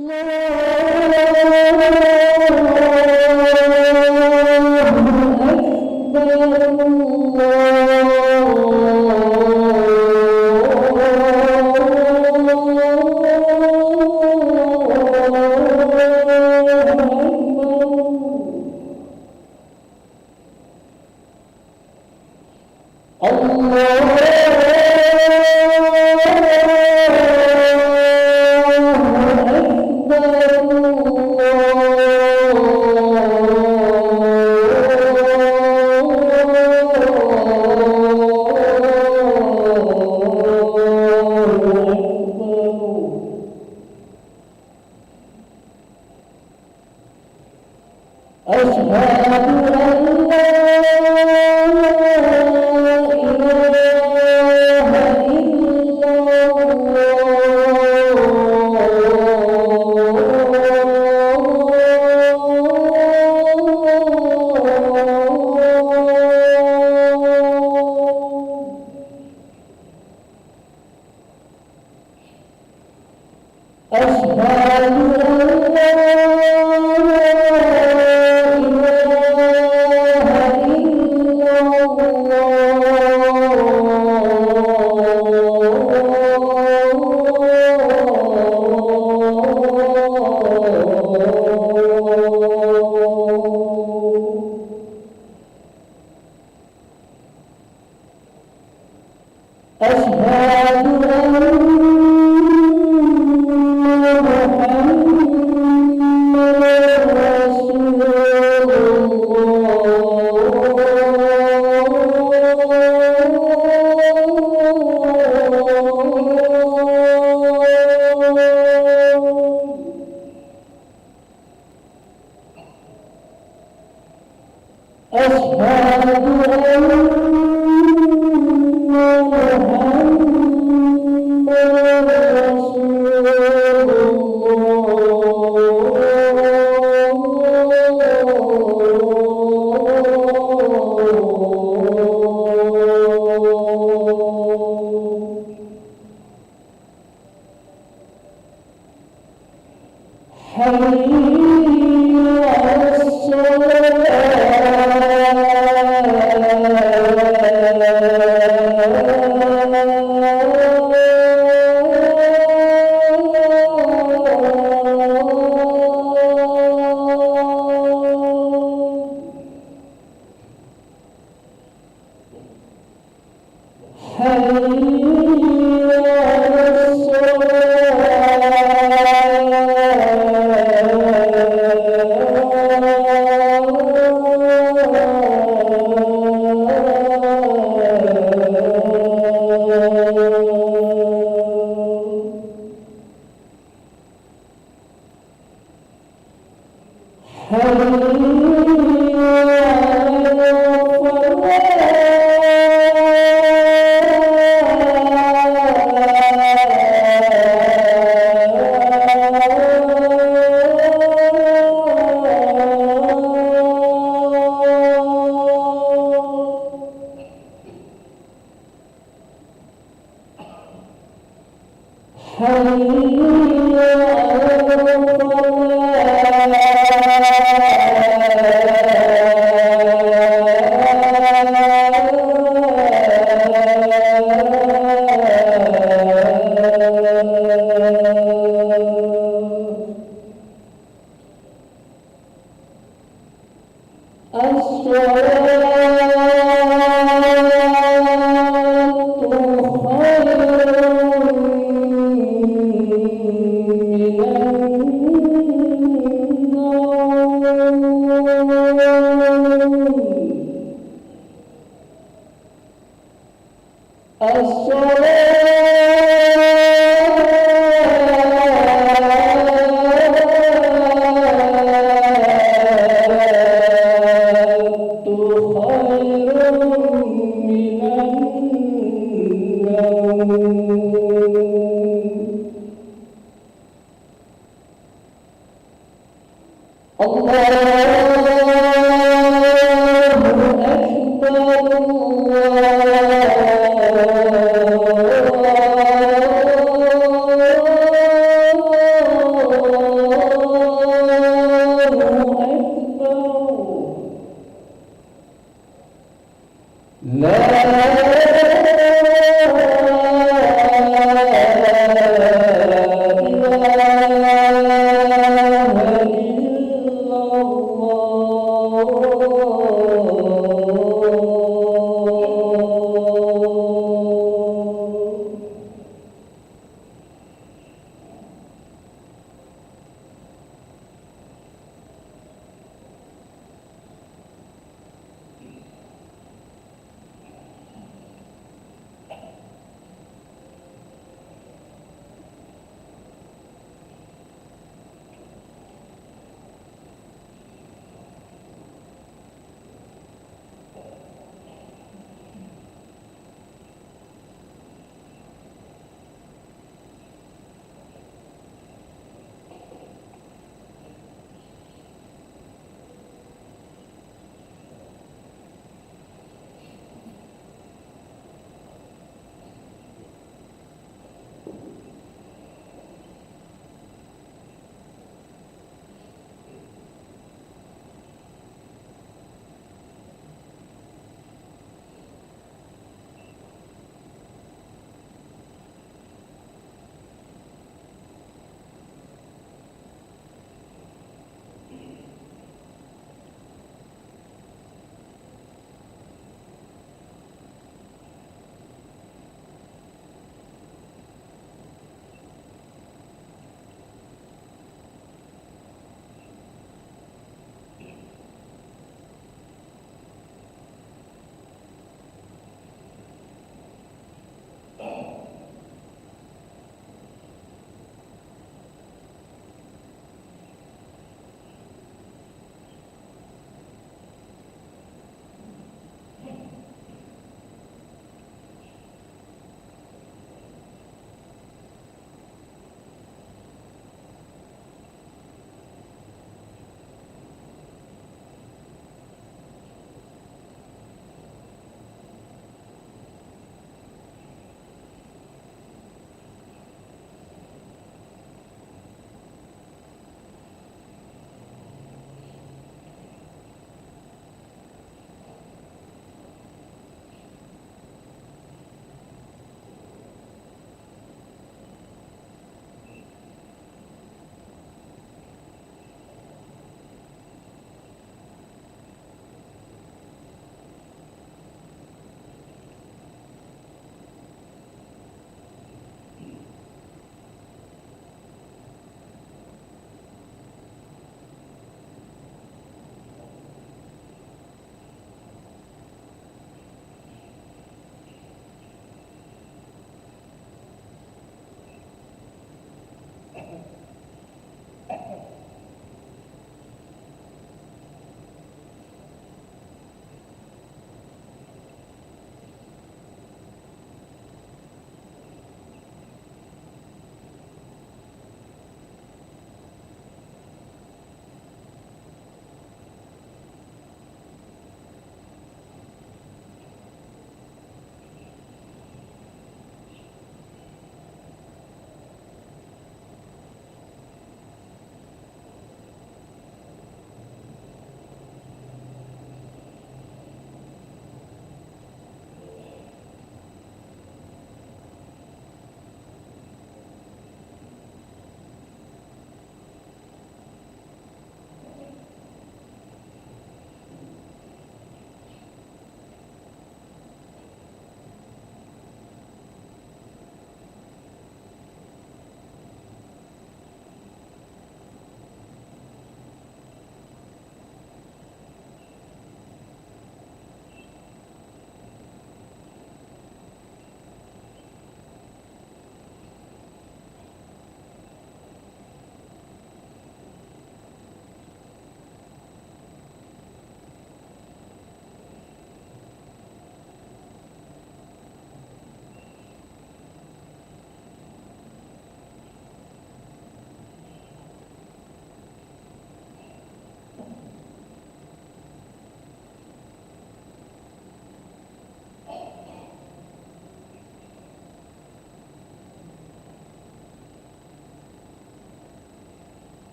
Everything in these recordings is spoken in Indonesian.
الله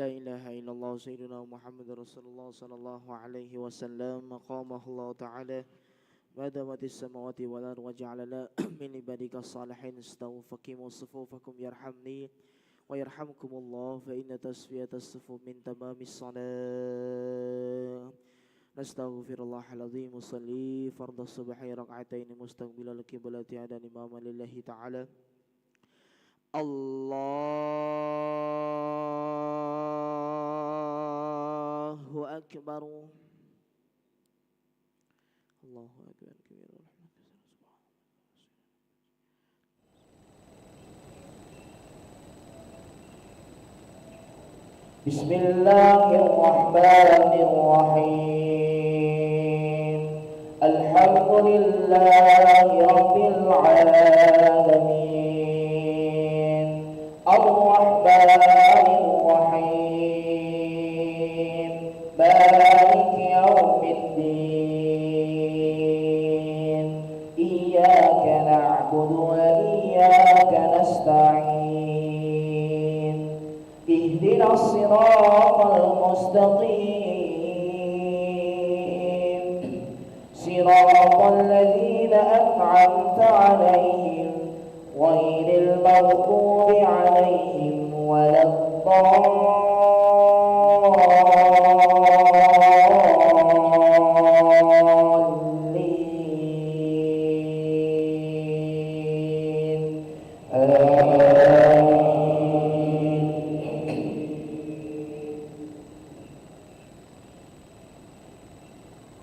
لا إله إلا الله سيدنا محمد رسول الله صلى الله عليه وسلم مقامه الله تعالى ما دامت السماوات والأرض وجعلنا من عبادك الصالحين استووا فقيموا صفوفكم يرحمني ويرحمكم الله فإن تسفية الصفوف من تمام الصلاة. نستغفر الله العظيم وصلي فرض الصبح ركعتين مستقبل القبلة عند إمام لله تعالى. الله أكبر الله أكبر كبير. بسم الله الرحمن الرحيم الحمد لله رب العالمين الرحمن الرحيم مالك يوم الدين إياك نعبد وإياك نستعين اهدنا الصراط المستقيم صراط الذين أنعمت عليهم غير المغضوب عليهم ولا الضالين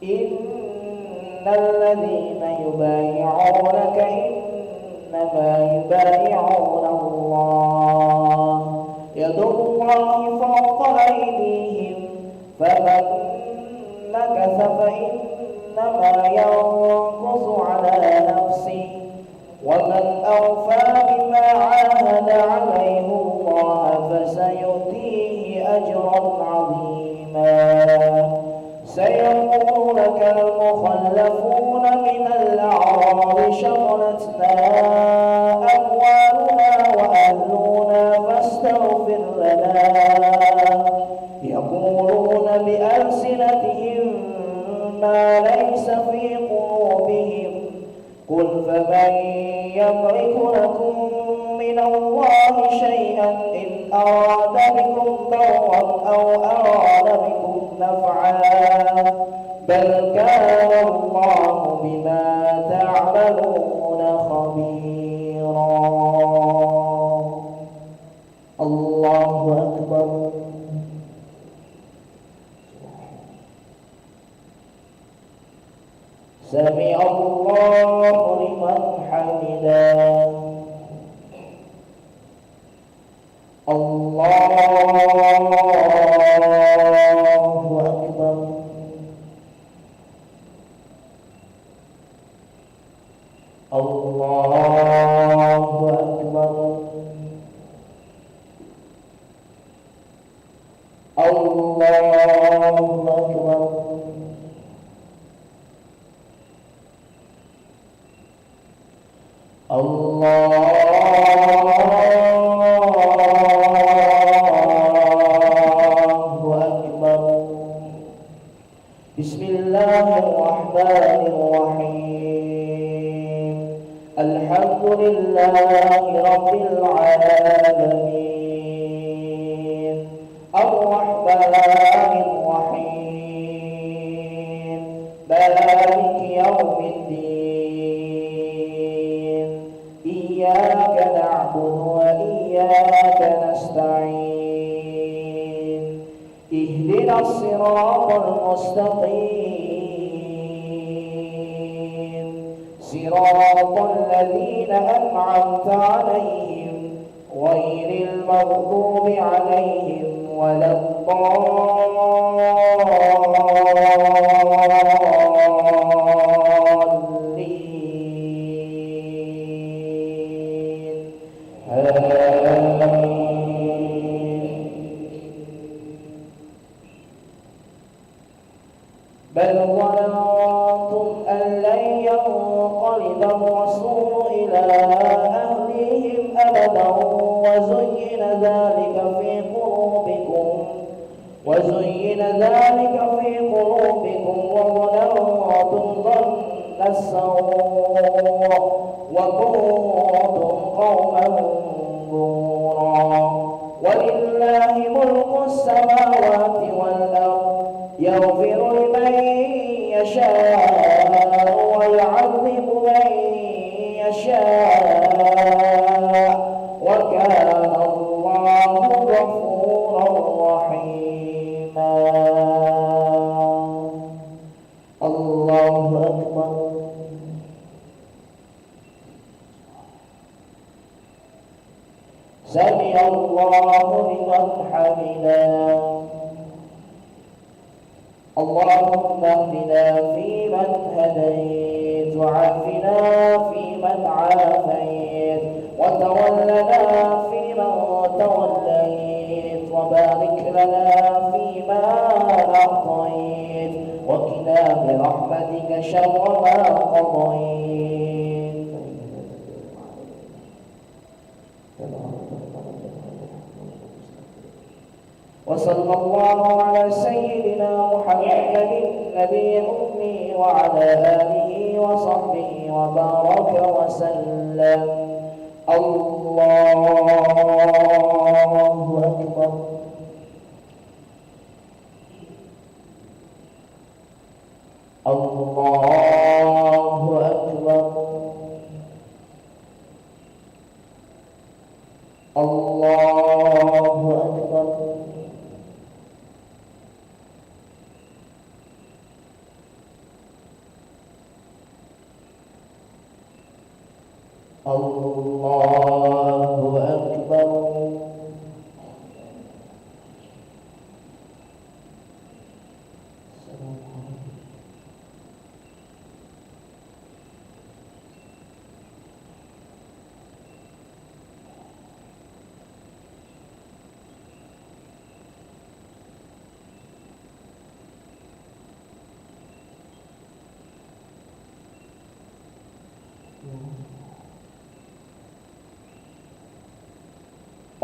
إن الذين يبايعونك إنما يبايعون الله يد الله فوق أيديهم فمن نكث فإنما ينكث على نفسه ومن أوفى بما عاهد عليه الله فسيؤتيه أجرا عظيما. سيقول لك المخلفون من الأعراب شغلتنا أموالنا وأهلنا فاستغفر لنا يقولون بألسنتهم ما ليس في قلوبهم قل فمن يملك لكم من الله شيئا إن أراد بكم ضرا أو أراد بكم نفعا بل كان الله بما تعملون خبيرا. الله أكبر. سمع الله لمن حمده. الله أكبر. الله أكبر. الله أكبر. الله أكبر. بسم الله الرحمن الرحيم الحمد لله رب العالمين الرحمن الرحيم مالك يوم الدين إياك نعبد وإياك نستعين اهدنا الصراط المستقيم صراط الذين أنعمت عليهم غير المغضوب عليهم ولا الضالين بل ظننتم أن لن ينقلب الرسول إلى أهلهم أبدا وزين ذلك في قلوبكم وزين ذلك في قلوبكم وظننتم ظن السوء وكنتم قوما بورا ولله ملك السماوات والأرض يغفر لمن يشاء ويعذب من يشاء وكان الله غفورا رحيما. الله أكبر. سمع الله لمن حمده. اللهم اهدنا فيمن هديت وعافنا فيمن عافيت وتولنا فيمن توليت وبارك لنا فيما أعطيت وقنا برحمتك شر ما قضيت. وصلى الله على سيدنا محمد النبي الأمي وعلى آله وصحبه وبارك وسلم. الله أكبر. الله أكبر. الله أكبر. الله أكبر.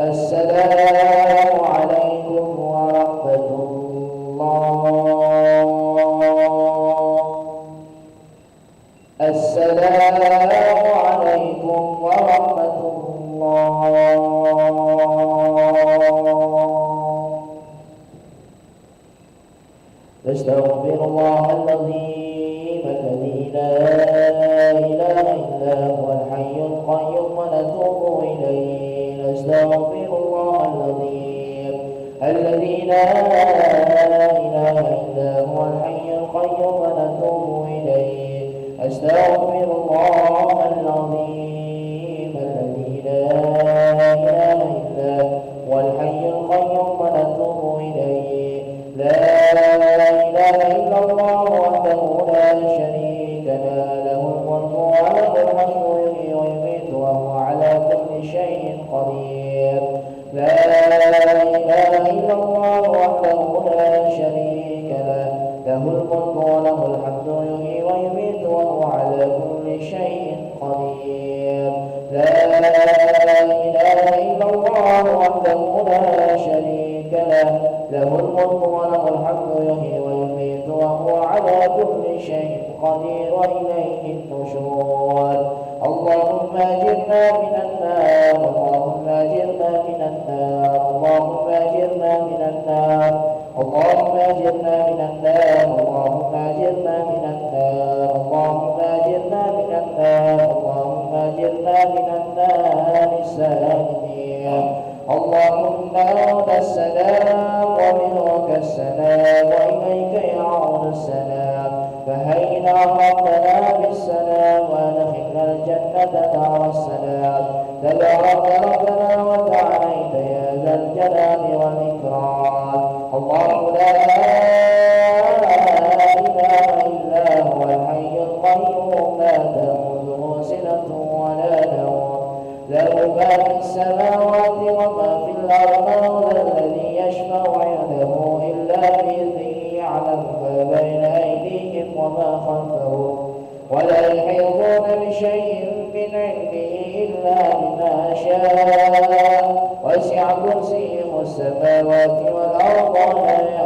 السلام عليكم ورحمة الله. السلام عليكم ورحمة الله. نستغفر الله العظيم الذي لا إله إلا هو الحي القيوم ونتوب إليه. نستغفر الله العظيم الذي لا إله إلا هو الحي القيوم ونتوب إليه. أستغفر الله العظيم الذي لا إله إلا هو الحي القيوم ونتوب إليه. لا إله إلا الله وحده لا شريك له له الملك وله الحمد يحيي ويميت وهو على كل شيء قدير. لا إله إلا الله وحده لا شريك له له الملك وله الحمد يحيي ويميت وهو على كل شيء قدير. لا إله إلا الله وحده لا شريك له له الملك وله الحمد يحيي ويميت وهو على كل شيء قدير وإليه النشور. اللهم أجرنا من النار. اللهم أجرنا من النار. اللهم أجرنا من النار. اللهم أجرنا من النار. اللهم أجرنا من النار. اللهم أجرنا من النار. اللهم أجرنا من النار السالمين. اللهم أنت السلام ومنك السلام وإليك يعود السلام. فهينا ربنا بالسلام وأدخلنا الجنة دار السلام. تبارك ربنا وتعاليت يا ذا الجلال والإكرام. الله لا إله إلا هو الحي القيوم لا تأخذه سنة ولا نوم له ما في السماوات وما في الأرض. ولا الذي يشفع عنده إلا بإذنه. يعلم ما بين أيديهم وما خلفهم ولا يحيطون بشيء من علمه إلا بما شاء. وسع كرسيه السماوات والأرض ولا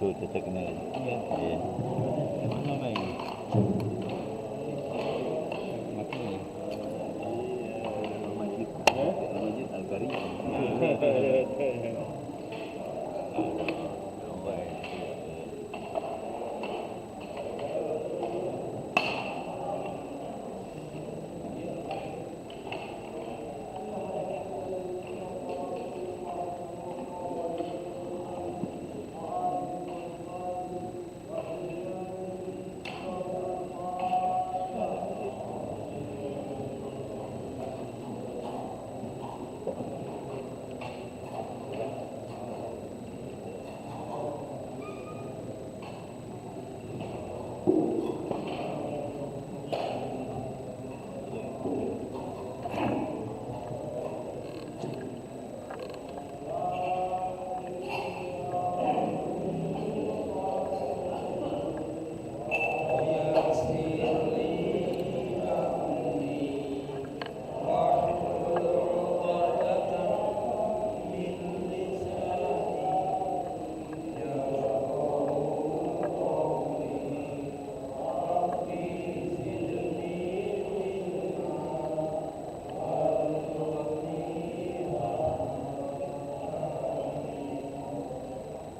Tuh, cocok ini. Iya. Iya. Mana main? Makan ya? Masjid. Masjid Al-Karim.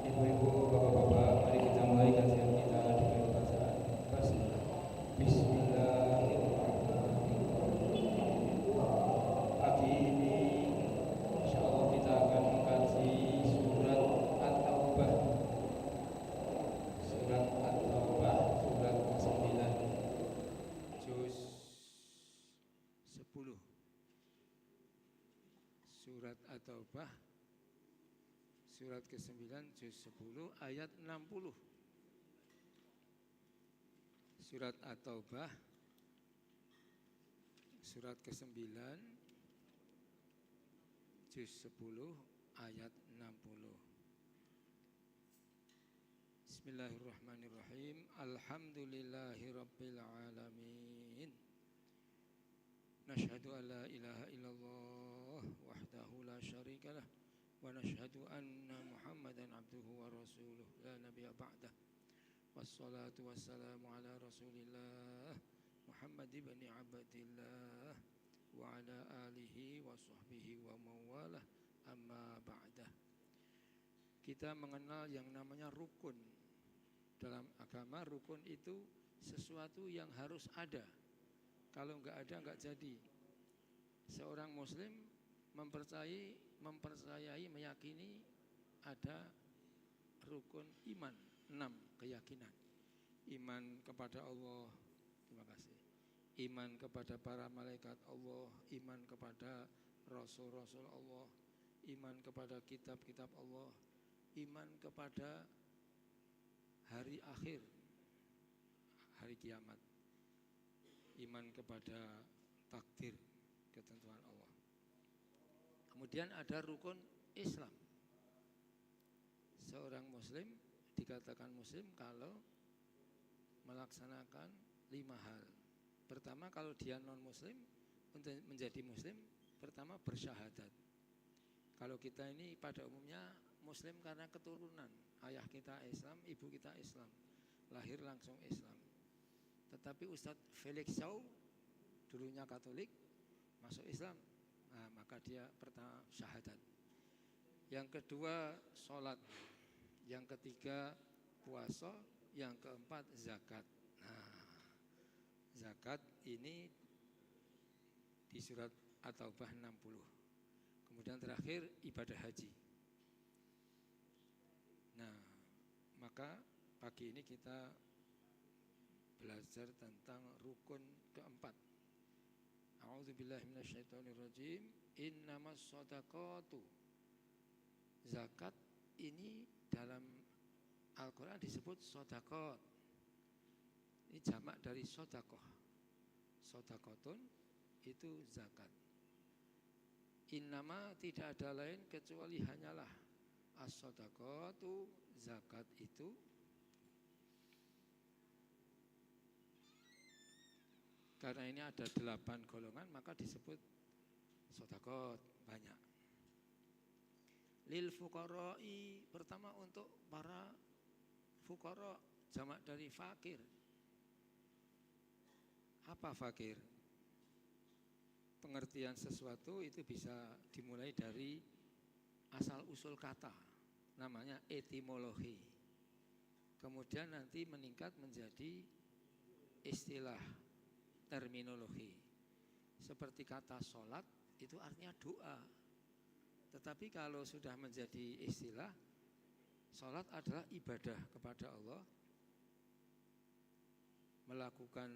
Ibu-ibu, bapak-bapak, mari kita mulai kajian kita dengan bacaan basmalah. Bismillahirrahmanirrahim. Pagi ini insyaallah kita akan mengkaji surat At-Taubah. Surat At-Taubah, surat ke-9, juz 10. Surat At-Taubah surat ke-9 juz 10 ayat 60. Surat At-Taubah surat ke-9 juz 10 ayat 60. Bismillahirrahmanirrahim. Alhamdulillahirabbil alamin. Nashhadu an la ilaha illallah wahdahu la syarikalah wa nashhadu anna Muhammadan abduhu wa rasuluh la nabiyya ba'dah. Wassalatu wassalamu ala Rasulillah Muhammad ibn Abdillah wa ala alihi wa sahbihi wa mawalah, amma ba'dah. Kita mengenal yang namanya rukun. Dalam agama rukun itu sesuatu yang harus ada. Kalau enggak ada enggak jadi. Seorang muslim mempercayai, meyakini ada rukun iman, 6 keyakinan. Iman kepada Allah, terima kasih. Iman kepada para malaikat Allah, iman kepada rasul-rasul Allah, iman kepada kitab-kitab Allah, iman kepada hari akhir, hari kiamat, iman kepada takdir, ketentuan Allah. Kemudian ada rukun Islam. Seorang muslim dikatakan muslim kalau melaksanakan 5 hal. Pertama, kalau dia non muslim, untuk menjadi muslim pertama bersyahadat. Kalau kita ini pada umumnya muslim karena keturunan, ayah kita Islam, ibu kita Islam, lahir langsung Islam. Tetapi Ustadz Felix Shaw dulunya Katolik, masuk Islam. Nah, maka dia pertama syahadat. Yang kedua sholat. Yang ketiga puasa. Yang keempat zakat. Nah, zakat ini di surat At-Taubah 60. Kemudian terakhir ibadah haji. Nah, maka pagi ini kita belajar tentang rukun keempat. A'udzubillahi minasyaitonirrajim. Innamas shadaqatu. Zakat ini dalam Al-Quran disebut shadaqat. Ini jamak dari shadaqah. Shadaqatun itu zakat. Innama tidak ada lain kecuali hanyalah as-shadaqatu, zakat itu karena ini ada 8 golongan maka disebut shadaqat, banyak. Lil fuqara'i, pertama untuk para fuqara jamak dari fakir. Apa fakir? Pengertian sesuatu itu bisa dimulai dari asal usul kata, namanya etimologi. Kemudian nanti meningkat menjadi istilah, terminologi. Seperti kata sholat itu artinya doa. Tetapi kalau sudah menjadi istilah, sholat adalah ibadah kepada Allah, melakukan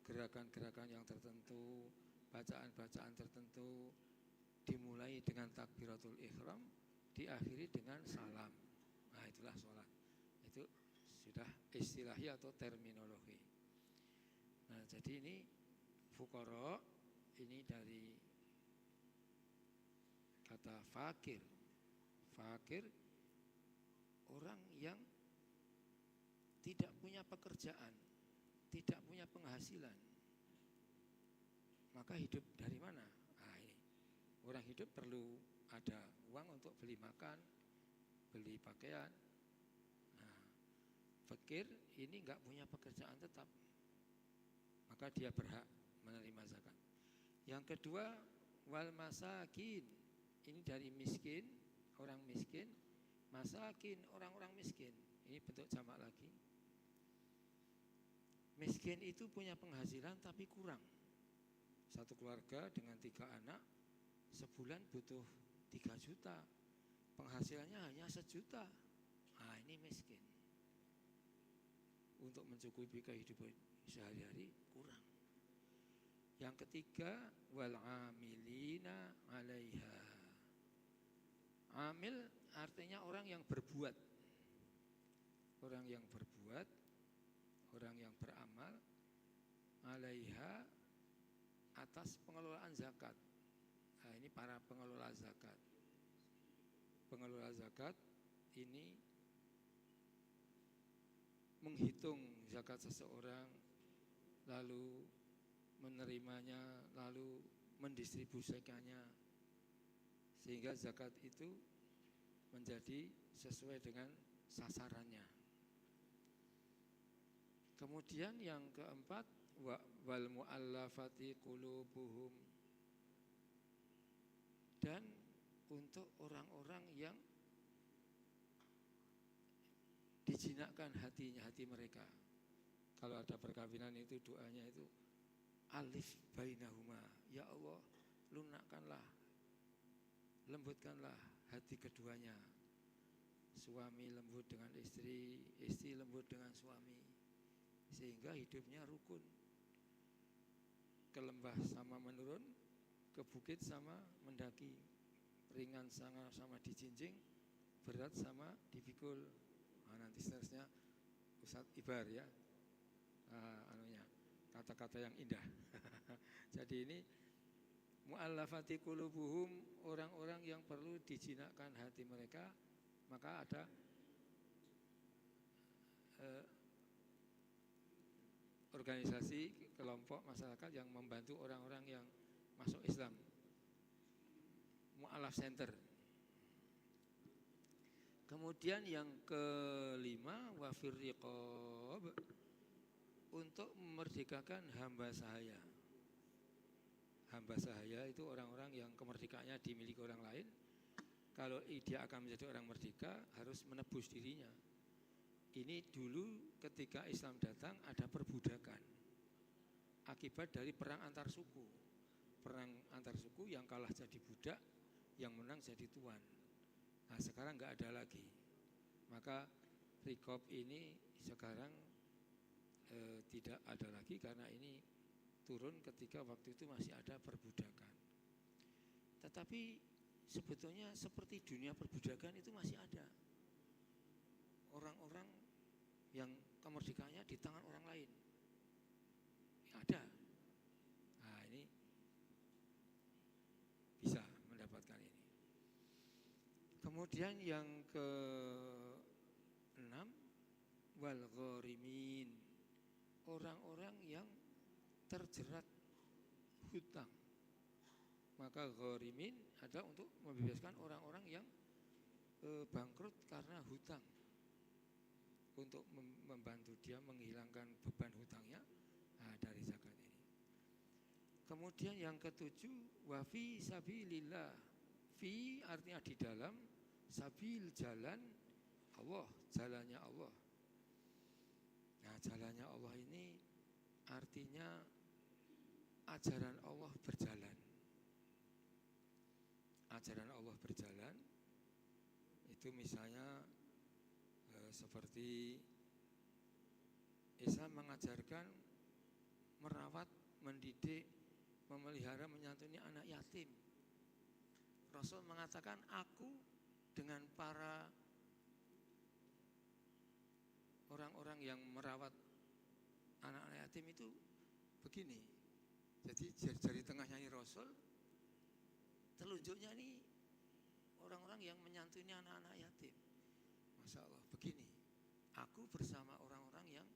gerakan-gerakan yang tertentu, bacaan-bacaan tertentu, dimulai dengan takbiratul ihram, diakhiri dengan salam. Nah, itulah sholat. Itu sudah istilahi atau terminologi. Nah, jadi ini fuqara, ini dari kata fakir. Fakir orang yang tidak punya pekerjaan, tidak punya penghasilan. Maka hidup dari mana? Nah, ini. Orang hidup perlu ada uang untuk beli makan, beli pakaian. Nah, fakir ini enggak punya pekerjaan tetap, maka dia berhak menerima zakat. Yang kedua, wal masakin. Ini dari miskin, orang miskin. Masakin, orang-orang miskin. Ini bentuk jamak lagi. Miskin itu punya penghasilan tapi kurang. Satu keluarga dengan 3 anak, sebulan butuh 3 juta. Penghasilannya hanya 1 juta. Nah, ini miskin. Untuk mencukupi kehidupan sehari-hari kurang. Yang ketiga, wal amilina 'alaiha. Amil artinya orang yang berbuat. Orang yang berbuat, orang yang beramal 'alaiha, atas pengelolaan zakat. Nah, ini para pengelola zakat. Pengelola zakat ini menghitung zakat seseorang, lalu menerimanya, lalu mendistribusikannya, sehingga zakat itu menjadi sesuai dengan sasarannya. Kemudian yang keempat, wal mu'allafati qulubuhum, dan untuk orang-orang yang dijinakkan hati mereka. Kalau ada perkawinan itu doanya itu alif bainahuma, ya Allah lunakkanlah, lembutkanlah hati keduanya. Suami lembut dengan istri, istri lembut dengan suami, sehingga hidupnya rukun. Ke lembah sama menurun, ke bukit sama mendaki, ringan sama dijinjing, berat sama dipikul. Nah, nanti seterusnya Ustadz Ibar ya, kata-kata yang indah. Jadi ini mu'allafati qulubuhum, orang-orang yang perlu dijinakkan hati mereka. Maka ada organisasi kelompok masyarakat yang membantu orang-orang yang masuk Islam, Mu'allaf Center. Kemudian yang kelima, wafir riqab, untuk memerdekakan hamba sahaya. Hamba sahaya itu orang-orang yang kemerdekaannya dimiliki orang lain. Kalau dia akan menjadi orang merdeka, harus menebus dirinya. Ini dulu ketika Islam datang ada perbudakan akibat dari perang antar suku. Perang antar suku, yang kalah jadi budak, yang menang jadi tuan. Nah, sekarang enggak ada lagi. Maka riqab ini sekarang tidak ada lagi, karena ini turun ketika waktu itu masih ada perbudakan. Tetapi sebetulnya seperti dunia perbudakan itu masih ada orang-orang yang kemerdekaannya di tangan orang lain. Ada. Nah, ini bisa mendapatkan ini. Kemudian yang ke-6, wal gharimin, orang-orang yang terjerat hutang. Maka gharimin adalah untuk membebaskan orang-orang yang bangkrut karena hutang. untuk membantu dia menghilangkan beban hutangnya dari zakat ini. Kemudian yang ketujuh, wa fi sabilillah. Fi artinya di dalam, sabil jalan Allah, jalannya Allah. Nah, jalannya Allah ini artinya ajaran Allah berjalan. Ajaran Allah berjalan itu misalnya seperti Islam mengajarkan merawat, mendidik, memelihara, menyantuni anak yatim. Rasul mengatakan, aku dengan para orang-orang yang merawat anak-anak yatim itu begini. Jadi jari tengahnya ini Rasul, telunjuknya ini orang-orang yang menyantuni anak-anak yatim. Masya Allah, begini. Aku bersama orang-orang yang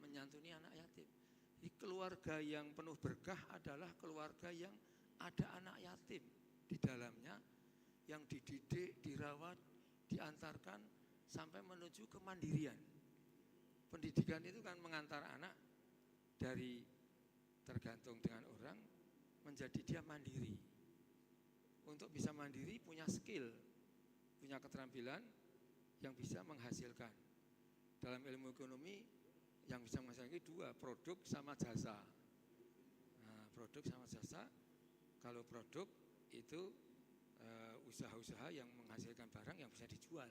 menyantuni anak yatim. Jadi keluarga yang penuh berkah adalah keluarga yang ada anak yatim di dalamnya, yang dididik, dirawat, diantarkan sampai menuju kemandirian. Pendidikan itu kan mengantar anak dari tergantung dengan orang menjadi dia mandiri. Untuk bisa mandiri punya skill, punya keterampilan yang bisa menghasilkan. Dalam ilmu ekonomi yang bisa menghasilkan itu dua, produk sama jasa. Nah, produk sama jasa. Kalau produk itu usaha-usaha yang menghasilkan barang yang bisa dijual.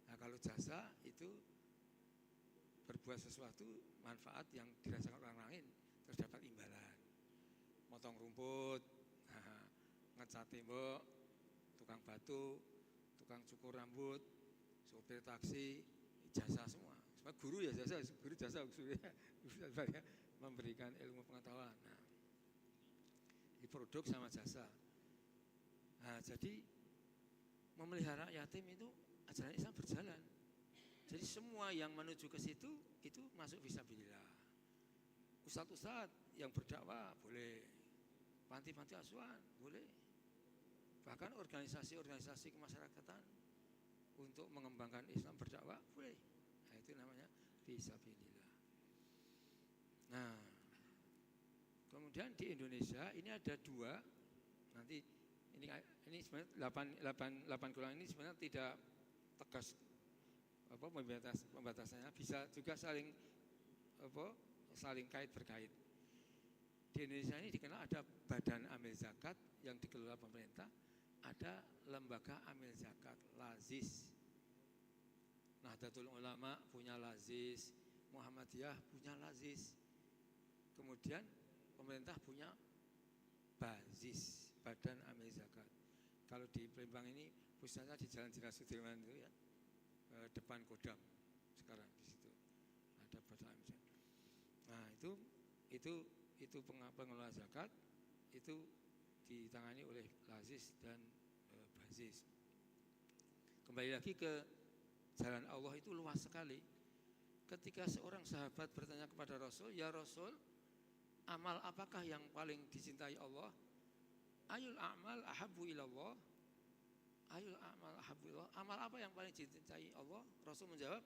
Nah, kalau jasa itu berbuat sesuatu manfaat yang dirasakan orang lain terus dapat imbalan. Motong rumput, ngecat tembok, tukang batu, tukang cukur rambut, sopir taksi, jasa semua. Sebab guru ya jasa, guru jasa maksudnya memberikan ilmu pengetahuan. Nah, di produk sama jasa. Nah, jadi memelihara yatim itu ajaran Islam berjalan. Jadi semua yang menuju ke situ itu masuk fisabilillah. Ustadz-ustadz yang berdakwah boleh, panti-panti asuhan boleh, bahkan organisasi-organisasi kemasyarakatan untuk mengembangkan Islam berdakwah boleh. Nah, itu namanya fisabilillah. Nah, kemudian di Indonesia ini ada dua. Nanti ini sebenarnya 8 golongan ini sebenarnya tidak tegas pembatasannya, bisa juga saling kait berkait. Di Indonesia ini dikenal ada Badan Amil Zakat yang dikelola pemerintah, ada Lembaga Amil Zakat, Lazis. Nahdlatul Ulama punya Lazis, Muhammadiyah punya Lazis. Kemudian pemerintah punya Bazis, Badan Amil Zakat. Kalau di Palembang ini pusatnya di Jalan Jenderal Sudirman itu ya, depan Kodam sekarang di situ ada Badan Amil Zakat. Nah, itu pengelola zakat itu ditangani oleh Lazis dan Bazis. Kembali lagi ke jalan Allah itu luas sekali. Ketika seorang sahabat bertanya kepada Rasul, "Ya Rasul, amal apakah yang paling dicintai Allah? Ayul a'mal ahabbu ilallah?" Ayul a'mal ahabbu ilallah. Amal apa yang paling dicintai Allah? Rasul menjawab,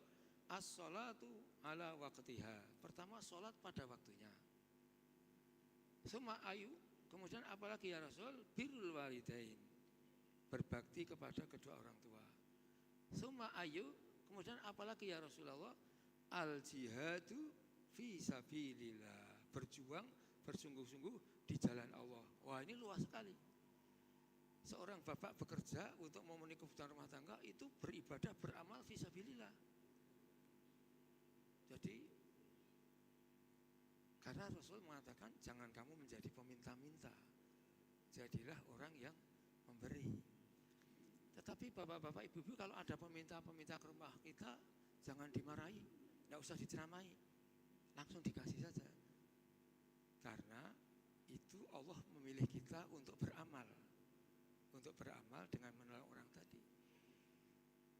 as-salatu ala waqtiha. Pertama, salat pada waktunya. Summa ayu, kemudian apalagi ya Rasul? Birrul walidain. Berbakti kepada kedua orang tua. Summa ayu, kemudian apalagi ya Rasulullah? Al-jihadu fi sabilillah. Berjuang, bersungguh-sungguh di jalan Allah. Wah, ini luas sekali. Seorang bapak bekerja untuk memenuhi kebutuhan rumah tangga itu beribadah, beramal fi sabilillah. Jadi karena Rasul mengatakan jangan kamu menjadi peminta-minta, jadilah orang yang memberi. Tetapi bapak-bapak, ibu-ibu, kalau ada peminta-peminta ke rumah kita, jangan dimarahi, tidak usah diceramai, langsung dikasih saja. Karena itu Allah memilih kita untuk beramal dengan menolong orang tadi.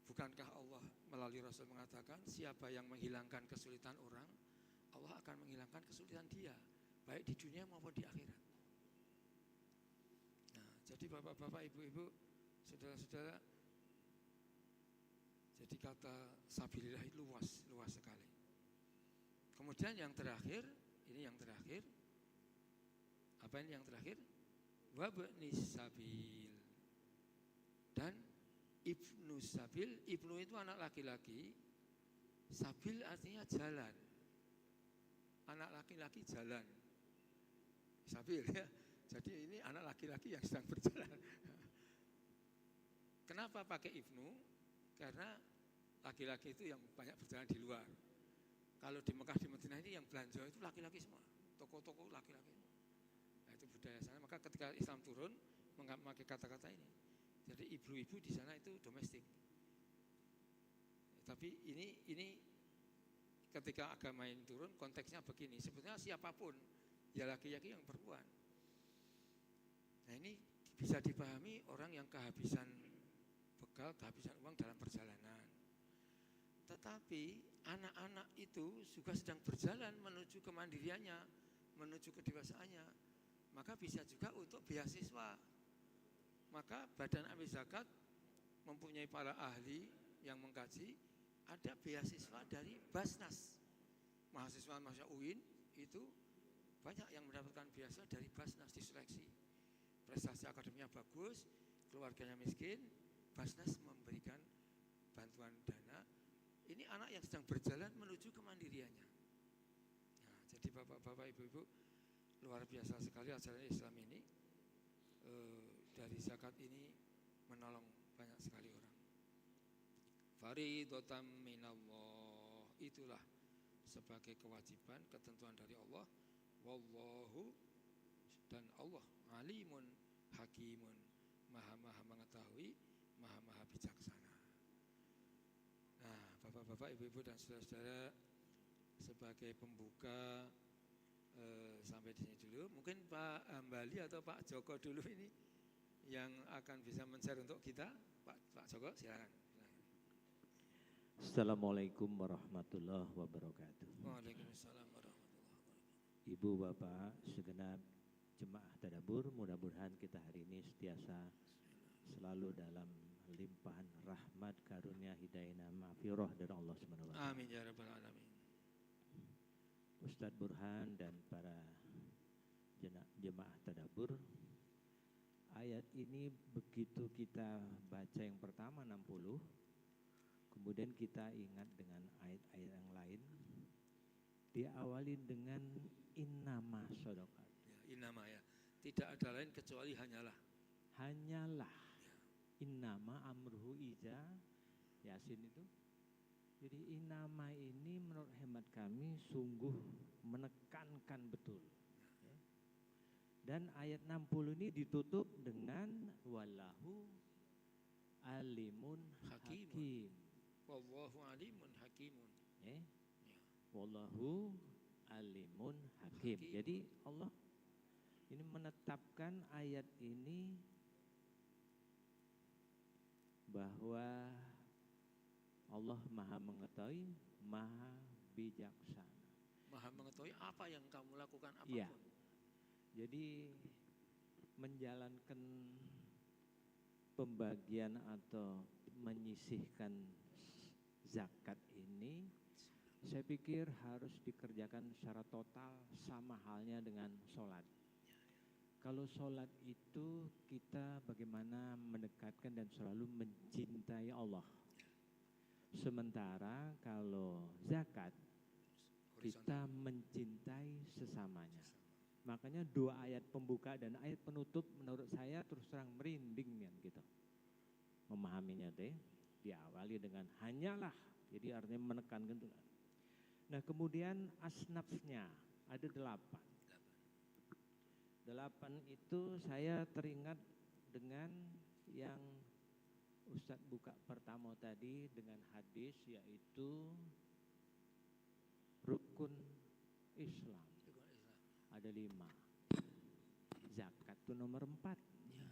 Bukankah Allah melalui Rasul mengatakan siapa yang menghilangkan kesulitan orang, Allah akan menghilangkan kesulitan dia, baik di dunia maupun di akhirat. Nah, jadi bapak-bapak, ibu-ibu, saudara-saudara, Jadi kata sabilillah itu luas sekali. Kemudian yang terakhir, ini yang terakhir. Apa ini yang terakhir? Wabnis sabil. Dan ibnu sabil, ibnu itu anak laki-laki, sabil artinya jalan. Anak laki-laki jalan. Sabil ya. Jadi ini anak laki-laki yang sedang berjalan. Kenapa pakai ibnu? Karena laki-laki itu yang banyak berjalan di luar. Kalau di Mekah, di Madinah ini yang belanja itu laki-laki semua. Toko-toko laki-laki. Nah, itu budaya sana. Maka ketika Islam turun, memakai kata-kata ini. Jadi ibu-ibu di sana itu domestik. Tapi ini ketika agama ini turun, konteksnya begini. Sebetulnya siapapun, ya laki-laki yang perempuan. Nah ini bisa dipahami orang yang kehabisan bekal, kehabisan uang dalam perjalanan. Tetapi anak-anak itu juga sedang berjalan menuju kemandiriannya, menuju kedewasaannya. Maka bisa juga untuk beasiswa. Maka Badan Amil Zakat mempunyai para ahli yang mengkaji, ada beasiswa dari Basnas. Mahasiswa UIN itu banyak yang mendapatkan beasiswa dari Basnas, diseleksi. Prestasi akademiknya bagus, keluarganya miskin, Basnas memberikan bantuan dana. Ini anak yang sedang berjalan menuju kemandiriannya. Nah, jadi bapak-bapak, ibu-ibu, luar biasa sekali ajaran Islam ini. Dari zakat ini menolong banyak sekali orang. Faridotam minallah, itulah sebagai kewajiban, ketentuan dari Allah. Wallahu, dan Allah alimun hakimun, maha mengetahui, maha bijaksana. Nah, bapak-bapak, ibu-ibu dan saudara-saudara, sebagai pembuka sampai di sini dulu. Mungkin Pak Ambali atau Pak Joko dulu ini yang akan bisa men-share untuk kita. Pak Joko, silakan. Assalamualaikum warahmatullahi wabarakatuh. Waalaikumsalam warahmatullahi wabarakatuh. Ibu bapak segenap jemaah tadabbur, mudah-mudahan kita hari ini sentiasa selalu dalam limpahan rahmat, karunia, hidayah, maghfirah dari Allah Subhanahu wa taala. Amin ya rabbal alamin. Ustadz Burhan dan para jemaah tadabbur, ayat ini begitu kita baca yang pertama 60, kemudian kita ingat dengan ayat-ayat yang lain, diawali dengan innama shadaqat. Ya, innama ya, tidak ada lain kecuali hanyalah. Hanyalah. Innama amruhu iza, Yasin itu. Jadi innama ini menurut hemat kami sungguh menekankan betul. Dan ayat 60 ini ditutup dengan wallahu alimun hakim. Wallahu alimun hakimun. Ya. Wallahu alimun hakim. Jadi Allah ini menetapkan ayat ini bahwa Allah maha mengetahui, maha bijaksana. Maha mengetahui apa yang kamu lakukan apapun. Iya. Jadi menjalankan pembagian atau menyisihkan zakat ini, saya pikir harus dikerjakan secara total, sama halnya dengan sholat. Kalau sholat itu kita bagaimana mendekatkan dan selalu mencintai Allah. Sementara kalau zakat kita mencintai sesamanya. Makanya dua ayat pembuka dan ayat penutup menurut saya terus terang merinding kan gitu. Memahaminya deh, diawali dengan hanyalah, jadi artinya menekankan itu. Nah kemudian asnafnya ada 8. 8 itu saya teringat dengan yang Ustadz buka pertama tadi dengan hadis, yaitu rukun Islam. Ada 5. Zakat itu nomor 4. Ya.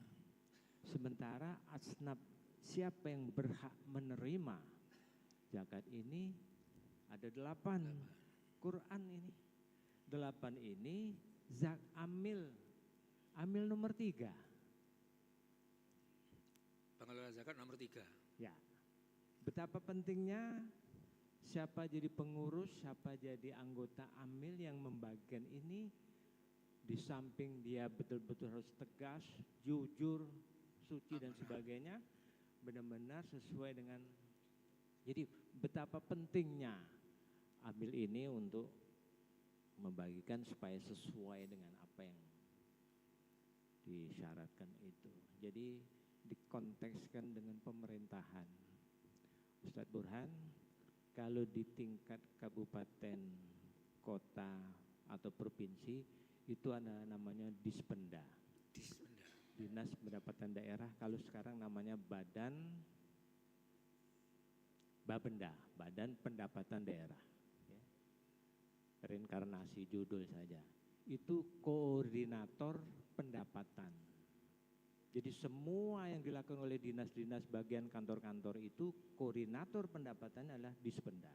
Sementara asnaf, siapa yang berhak menerima zakat ini ada 8. Quran ini 8 ini amil nomor 3. Pengelola zakat nomor 3. Ya. Betapa pentingnya siapa jadi pengurus, siapa jadi anggota AMIL yang membagikan ini, di samping dia betul-betul harus tegas, jujur, suci dan sebagainya, benar-benar sesuai dengan. Jadi betapa pentingnya AMIL ini untuk membagikan supaya sesuai dengan apa yang disyaratkan itu. Jadi dikontekskan dengan pemerintahan. Ustadz Burhan, kalau di tingkat kabupaten, kota, atau provinsi, itu ada namanya Dispenda. Dinas Pendapatan Daerah, kalau sekarang namanya Bapenda, Badan Pendapatan Daerah. Ya. Reinkarnasi judul saja. Itu koordinator pendapatan. Jadi semua yang dilakukan oleh dinas-dinas bagian kantor-kantor itu koordinator pendapatannya adalah Dispenda.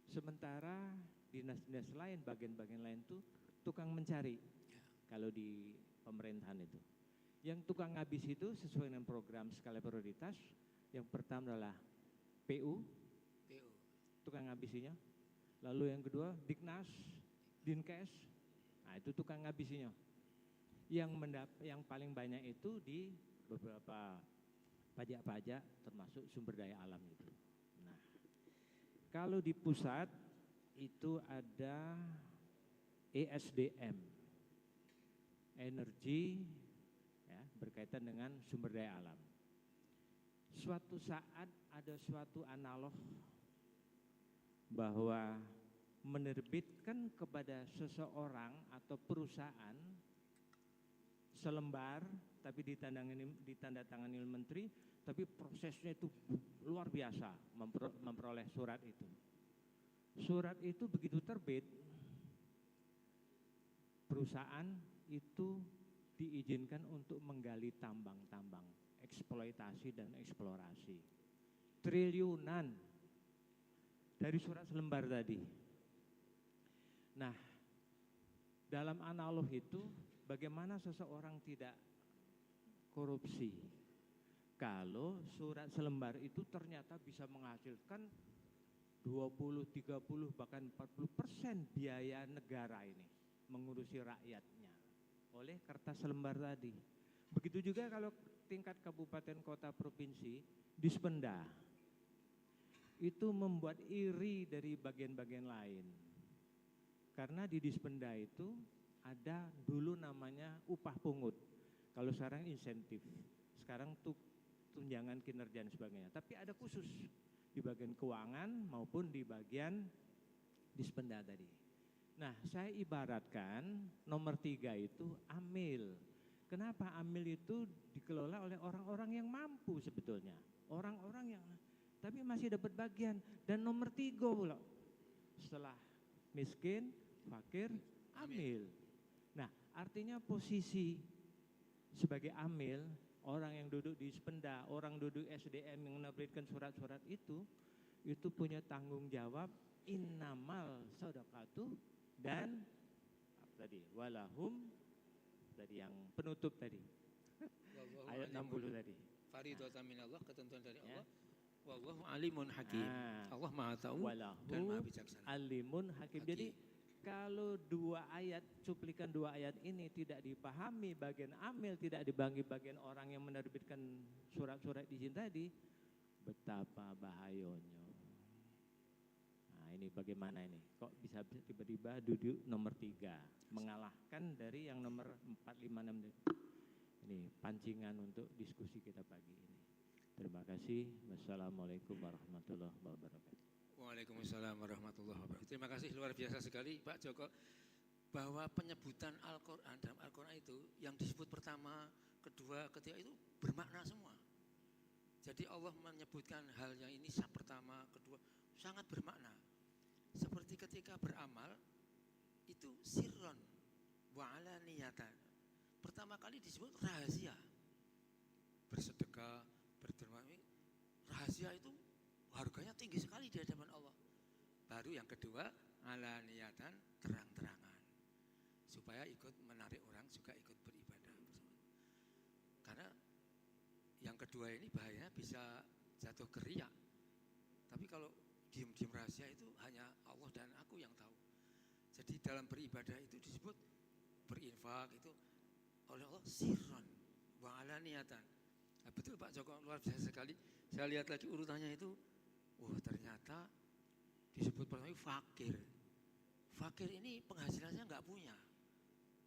Sementara dinas-dinas lain, bagian-bagian lain itu tukang mencari. Kalau di pemerintahan itu. Yang tukang habis itu sesuai dengan program skala prioritas, yang pertama adalah PU, tukang ngabisinya. Lalu yang kedua Diknas, Dinkes, nah itu tukang ngabisinya. Yang paling banyak itu di beberapa pajak-pajak termasuk sumber daya alam itu. Nah, kalau di pusat itu ada ESDM, energi, ya, berkaitan dengan sumber daya alam. Suatu saat ada suatu analog bahwa menerbitkan kepada seseorang atau perusahaan selembar tapi ditandatangani oleh menteri, tapi prosesnya itu luar biasa memperoleh surat itu. Surat itu begitu terbit, perusahaan itu diizinkan untuk menggali tambang-tambang, eksploitasi dan eksplorasi. Triliunan dari surat selembar tadi. Nah, dalam analog itu bagaimana seseorang tidak korupsi kalau surat selembar itu ternyata bisa menghasilkan 20, 30, bahkan 40% biaya negara ini mengurusi rakyatnya oleh kertas selembar tadi. Begitu juga kalau tingkat kabupaten, kota, provinsi, Dispenda itu membuat iri dari bagian-bagian lain. Karena di Dispenda itu ada dulu namanya upah pungut. Kalau sekarang insentif. Sekarang tuh tunjangan kinerja dan sebagainya. Tapi ada khusus di bagian keuangan maupun di bagian Dispenda tadi. Nah, saya ibaratkan nomor 3 itu AMIL. Kenapa AMIL itu dikelola oleh orang-orang yang mampu sebetulnya. Orang-orang yang tapi masih dapat bagian. Dan nomor 3 pula. Setelah miskin, fakir, AMIL. Nah, artinya posisi sebagai AMIL, orang yang duduk di Dispenda, orang duduk SDM yang menerbitkan surat-surat itu punya tanggung jawab innamal shadaqatu dan tadi walahum tadi yang penutup tadi. Ayat 60 tadi. Faridatan minallah, ketentuan dari Allah. Wallahu alimun hakim. Allah Maha tahu dan Maha bijaksana. Alimun hakim. Jadi kalau cuplikan dua ayat ini tidak dipahami bagian AMIL, tidak dibagi bagian orang yang menerbitkan surat-surat izin tadi, betapa bahayanya. Nah, ini bagaimana ini? Kok bisa tiba-tiba duduk nomor 3, mengalahkan dari yang nomor 4, 5, 6. Ini pancingan untuk diskusi kita pagi ini. Terima kasih. Wassalamualaikum warahmatullahi wabarakatuh. Waalaikumsalam warahmatullahi wabarakatuh. Terima kasih, luar biasa sekali Pak Joko, bahwa penyebutan Al-Quran dalam Al-Quran itu yang disebut pertama, kedua, ketiga itu bermakna semua. Jadi Allah menyebutkan hal yang ini pertama, kedua, sangat bermakna. Seperti ketika beramal itu sirron wa alaniyatan. Pertama kali disebut rahasia. Bersedekah, berderma, rahasia itu harganya tinggi sekali di hadapan Allah. Baru yang kedua, alaniyatan, terang-terangan. Supaya ikut menarik orang juga ikut beribadah. Karena yang kedua ini bahayanya bisa jatuh ke riya. Tapi kalau diam-diam rahasia itu hanya Allah dan aku yang tahu. Jadi dalam beribadah itu disebut berinfak itu oleh Allah sirron wa alaniyatan. Nah, betul Pak Joko, luar biasa sekali. Saya lihat lagi urutannya itu, ternyata disebut pertama fakir. Fakir ini penghasilannya nggak punya.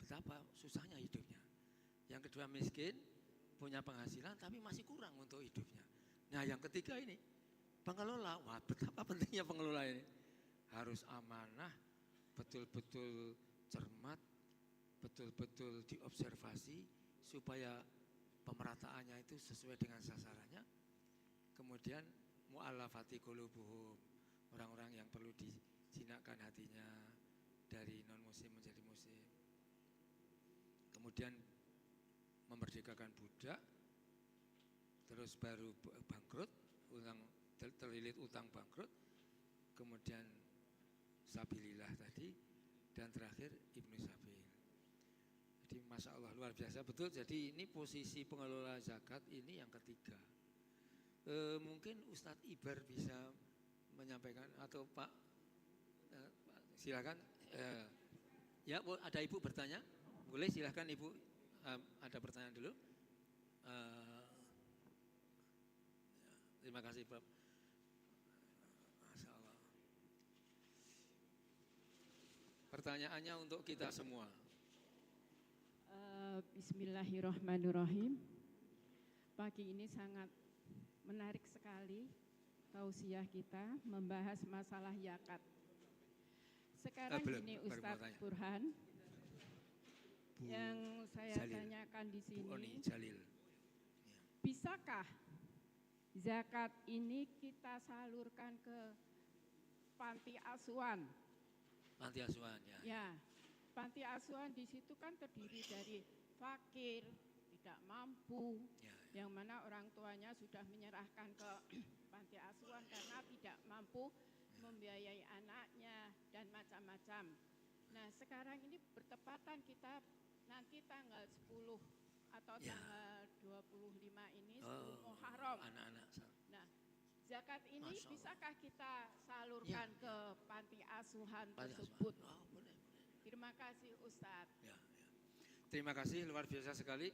Betapa susahnya hidupnya. Yang kedua miskin, punya penghasilan tapi masih kurang untuk hidupnya. Nah yang ketiga ini, pengelola. Wah, betapa pentingnya pengelola ini. Harus amanah, betul-betul cermat, betul-betul diobservasi supaya pemerataannya itu sesuai dengan sasarannya. Kemudian mu'allafati qulubuhum, orang-orang yang perlu dijinakkan hatinya dari non muslim menjadi muslim. Kemudian memerdekakan budak, terus baru bangkrut, terlilit utang bangkrut, kemudian sabilillah tadi, dan terakhir Ibnu Sabil. Jadi Masya Allah luar biasa betul. Jadi ini posisi pengelola zakat ini yang ketiga. Mungkin Ustadz Ibar bisa menyampaikan atau Pak silakan. Ya ada Ibu bertanya, boleh silakan Ibu. Ada pertanyaan dulu. Terima kasih Pak. Masya Allah. Pertanyaannya untuk kita semua. Bismillahirrahmanirrahim. Pagi ini sangat menarik sekali tausiah kita membahas masalah zakat. Sekarang ini Ustadz Burhan, yang saya Jalil. tanyakan di sini, Bu Oni Jalil. bisakah zakat ini kita salurkan ke panti asuhan? Panti asuhan ya. Ya, panti asuhan di situ kan terdiri dari fakir, tidak mampu, yang mana orang tuanya sudah menyerahkan ke panti asuhan karena tidak mampu membiayai anaknya dan macam-macam. Nah, sekarang ini bertepatan kita nanti tanggal 10 atau tanggal 25 ini 10 Muharram. Anak-anak. Nah, zakat ini bisakah kita salurkan ke panti asuhan tersebut? Boleh. Terima kasih Ustadz. Ya. Terima kasih, luar biasa sekali.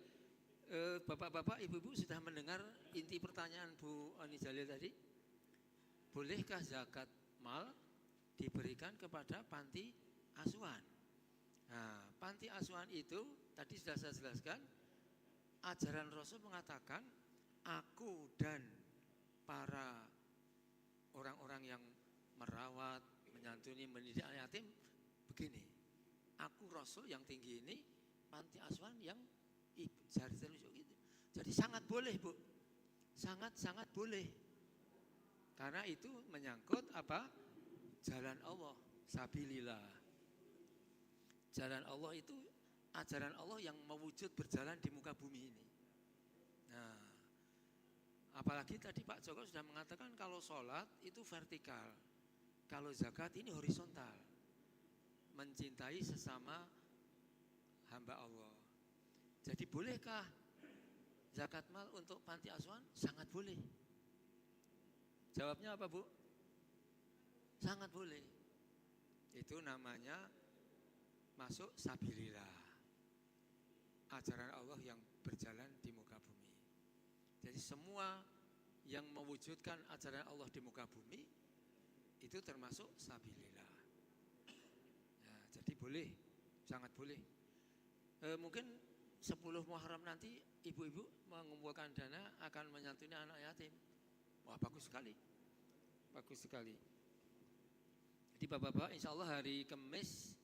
Bapak-bapak, ibu-ibu sudah mendengar inti pertanyaan Bu Oni Jalil tadi? Bolehkah zakat mal diberikan kepada panti asuhan? Nah, panti asuhan itu tadi sudah saya jelaskan, ajaran Rasul mengatakan, aku dan para orang-orang yang merawat, menyantuni, mendidik anak yatim begini. Aku Rasul yang tinggi ini, panti asuhan yang jari telunjuk itu. Jadi sangat boleh Bu, sangat boleh. Karena itu menyangkut apa? Jalan Allah, sabilillah. Jalan Allah itu ajaran Allah yang mewujud berjalan di muka bumi ini. Nah, apalagi tadi Pak Joko sudah mengatakan kalau sholat itu vertikal, kalau zakat ini horizontal, mencintai sesama hamba Allah. Jadi bolehkah zakat mal untuk panti asuhan? Sangat boleh. Jawabnya apa Bu? Sangat boleh. Itu namanya masuk sabilillah, ajaran Allah yang berjalan di muka bumi. Jadi semua yang mewujudkan ajaran Allah di muka bumi itu termasuk sabilillah. Ya, jadi boleh, sangat boleh. Mungkin 10 Muharram nanti ibu-ibu mengumpulkan dana akan menyantuni anak yatim. Wah, bagus sekali. Bagus sekali. Jadi Bapak-bapak, insya Allah hari Kamis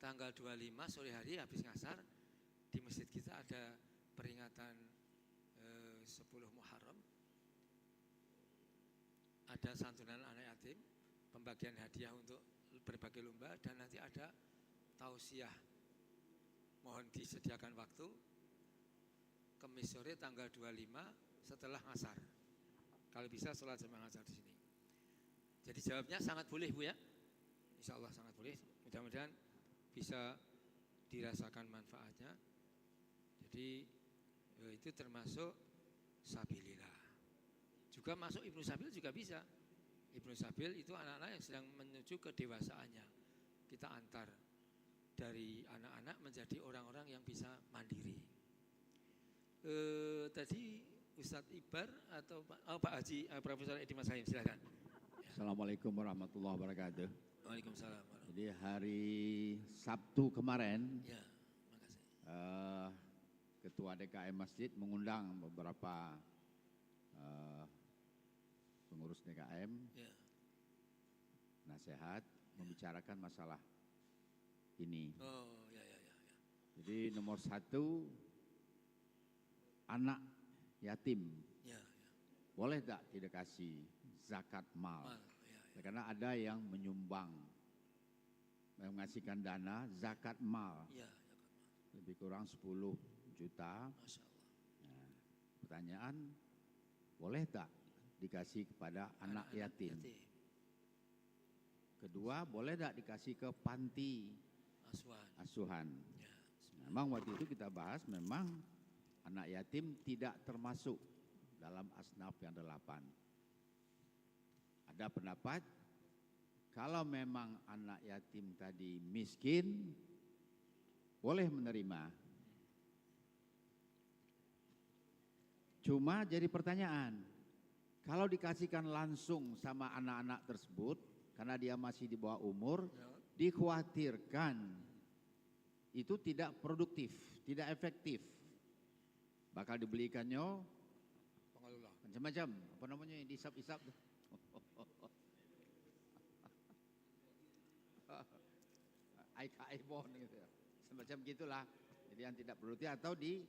tanggal 25 sore hari habis ngasar di masjid kita ada peringatan 10 Muharram. Ada santunan anak yatim, pembagian hadiah untuk berbagai lomba, dan nanti ada tausiah. Mohon disediakan waktu Kamis sore tanggal 25 setelah ngasar. Kalau bisa sholat jamaah ngasar di sini. Jadi jawabnya sangat boleh Bu ya. Insya Allah sangat boleh. Mudah-mudahan bisa dirasakan manfaatnya. Jadi itu termasuk sabilillah. Juga masuk Ibnu Sabil juga bisa. Ibnu Sabil itu anak-anak yang sedang menuju kedewasaannya. Kita antar dari anak-anak menjadi orang-orang yang bisa mandiri. Tadi Ustadz Ibar atau Pak Haji Profesor Edi Mas Haim, silakan. Assalamualaikum warahmatullahi wabarakatuh. Waalaikumsalam. Jadi hari Sabtu kemarin, Ya, makasih. Ketua DKM Masjid mengundang beberapa pengurus DKM, Ya, nasihat, membicarakan masalah ini. oh ya. Jadi nomor 1, anak yatim, Ya. boleh tak tidak kasih zakat mal? Mal, ya. Karena ada yang menyumbang, mengasihkan dana zakat mal, Ya, lebih kurang 10 juta. Masya Allah. Pertanyaan, boleh tak dikasih kepada anak yatim? Kedua, boleh tak dikasih ke panti asuhan? Ya. Memang waktu itu kita bahas, memang anak yatim tidak termasuk dalam asnaf yang 8. Ada pendapat, kalau memang anak yatim tadi miskin, boleh menerima. Cuma jadi pertanyaan, kalau dikasihkan langsung sama anak-anak tersebut, karena dia masih di bawah umur, dikhawatirkan itu tidak produktif, tidak efektif. Bakal dibelikannya Pengelola. macam-macam, apa namanya, disap-isap. Aibon gitu ya. Semacam gitulah. Jadi yang tidak produktif atau di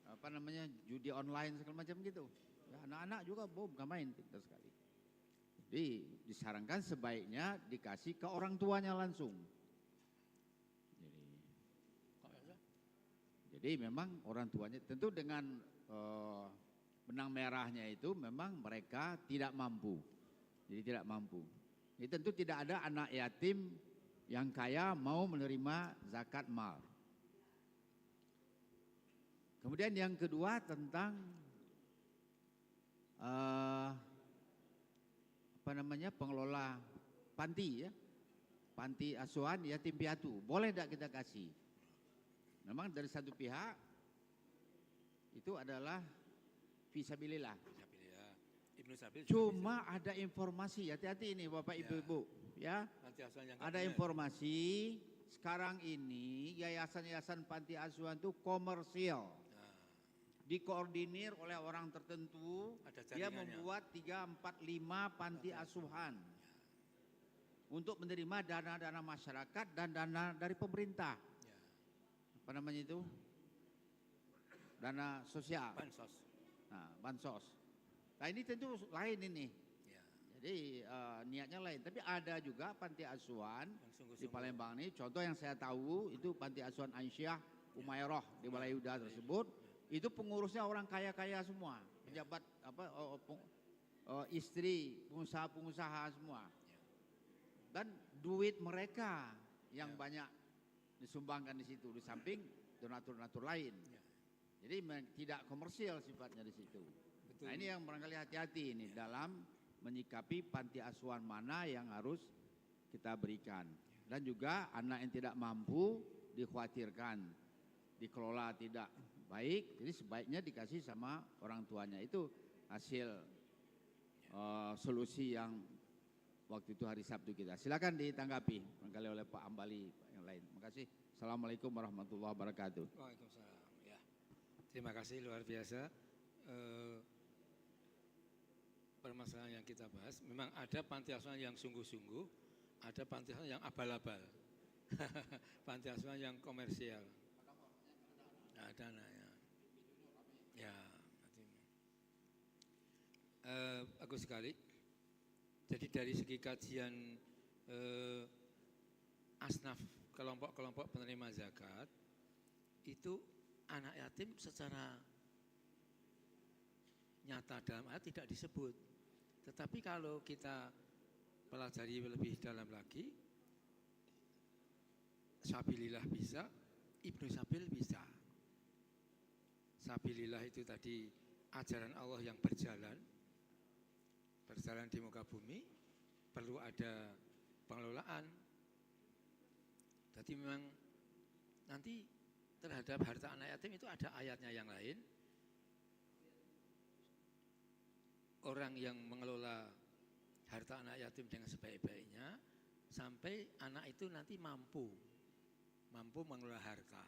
apa namanya, judi online segala macam gitu. Ya, anak-anak juga bukan main, pintar sekali. Jadi disarankan sebaiknya dikasih ke orang tuanya langsung. Jadi memang orang tuanya tentu dengan benang merahnya itu memang mereka tidak mampu. Jadi tidak mampu. Ini tentu tidak ada anak yatim yang kaya mau menerima zakat mal. Kemudian yang kedua tentang apa namanya, pengelola panti ya, panti asuhan yatim piatu, boleh tidak kita kasih? Memang dari satu pihak itu adalah fisabilillah. Ibnu Sabil Cuma ada informasi, hati-hati ini Bapak Ibu-ibu ya. Ada informasi sekarang ini yayasan-yayasan panti asuhan itu komersial. Dikoordinir oleh orang tertentu, dia membuat 3, 4, 5 panti asuhan untuk menerima dana-dana masyarakat dan dana dari pemerintah. Apa namanya itu? Dana sosial. Bansos. Nah, bansos. Nah ini tentu lain ini. Jadi niatnya lain. Tapi ada juga panti asuhan di Palembang ini. Contoh yang saya tahu itu panti asuhan Aisyah Umairah di Balayuda tersebut. Itu pengurusnya orang kaya-kaya semua, pejabat apa, istri pengusaha-pengusaha semua. Dan duit mereka yang banyak disumbangkan di situ, di samping donatur-donatur lain. Jadi tidak komersial sifatnya di situ. Betul. Nah ini yang barangkali hati-hati ini dalam menyikapi panti asuhan mana yang harus kita berikan. Dan juga anak yang tidak mampu dikhawatirkan dikelola tidak baik, jadi sebaiknya dikasih sama orang tuanya. Itu hasil solusi yang waktu itu hari Sabtu kita. Silakan ditanggapi barangkali oleh Pak Ambali yang lain. Terima kasih. Assalamualaikum warahmatullahi wabarakatuh. Waalaikumsalam. Ya. Terima kasih, luar biasa. Permasalahan yang kita bahas, memang ada panti asuhan yang sungguh-sungguh, ada panti asuhan yang abal-abal, panti asuhan yang komersial. Nah, dananya. Ya. Bagus sekali. Jadi dari segi kajian asnaf, kelompok-kelompok penerima zakat, itu anak yatim secara nyata dalam ayat tidak disebut. Tetapi kalau kita pelajari lebih dalam lagi, Sabilillah bisa, Ibnu Sabil bisa. Sabilillah itu tadi ajaran Allah yang berjalan, berjalan di muka bumi perlu ada pengelolaan. Jadi memang nanti terhadap harta anak yatim itu ada ayatnya yang lain. Orang yang mengelola harta anak yatim dengan sebaik-baiknya sampai anak itu nanti mampu mengelola harta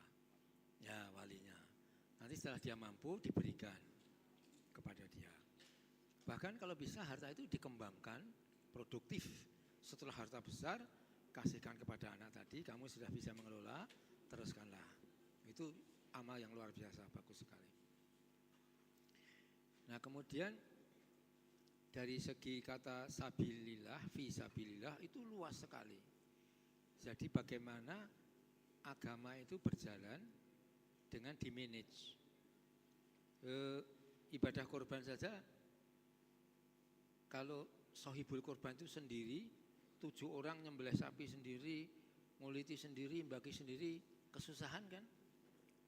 ya walinya. Nanti setelah dia mampu diberikan kepada dia. Bahkan kalau bisa harta itu dikembangkan produktif. Setelah harta besar kasihkan kepada anak tadi, kamu sudah bisa mengelola, teruskanlah. Itu amal yang luar biasa, bagus sekali. Nah kemudian dari segi kata sabilillah, fi sabilillah itu luas sekali. Jadi bagaimana agama itu berjalan dengan dimanage. Ibadah korban saja, kalau sohibul korban itu sendiri, 7 orang nyembelih sapi sendiri, nguliti sendiri, bagi sendiri, kesusahan kan.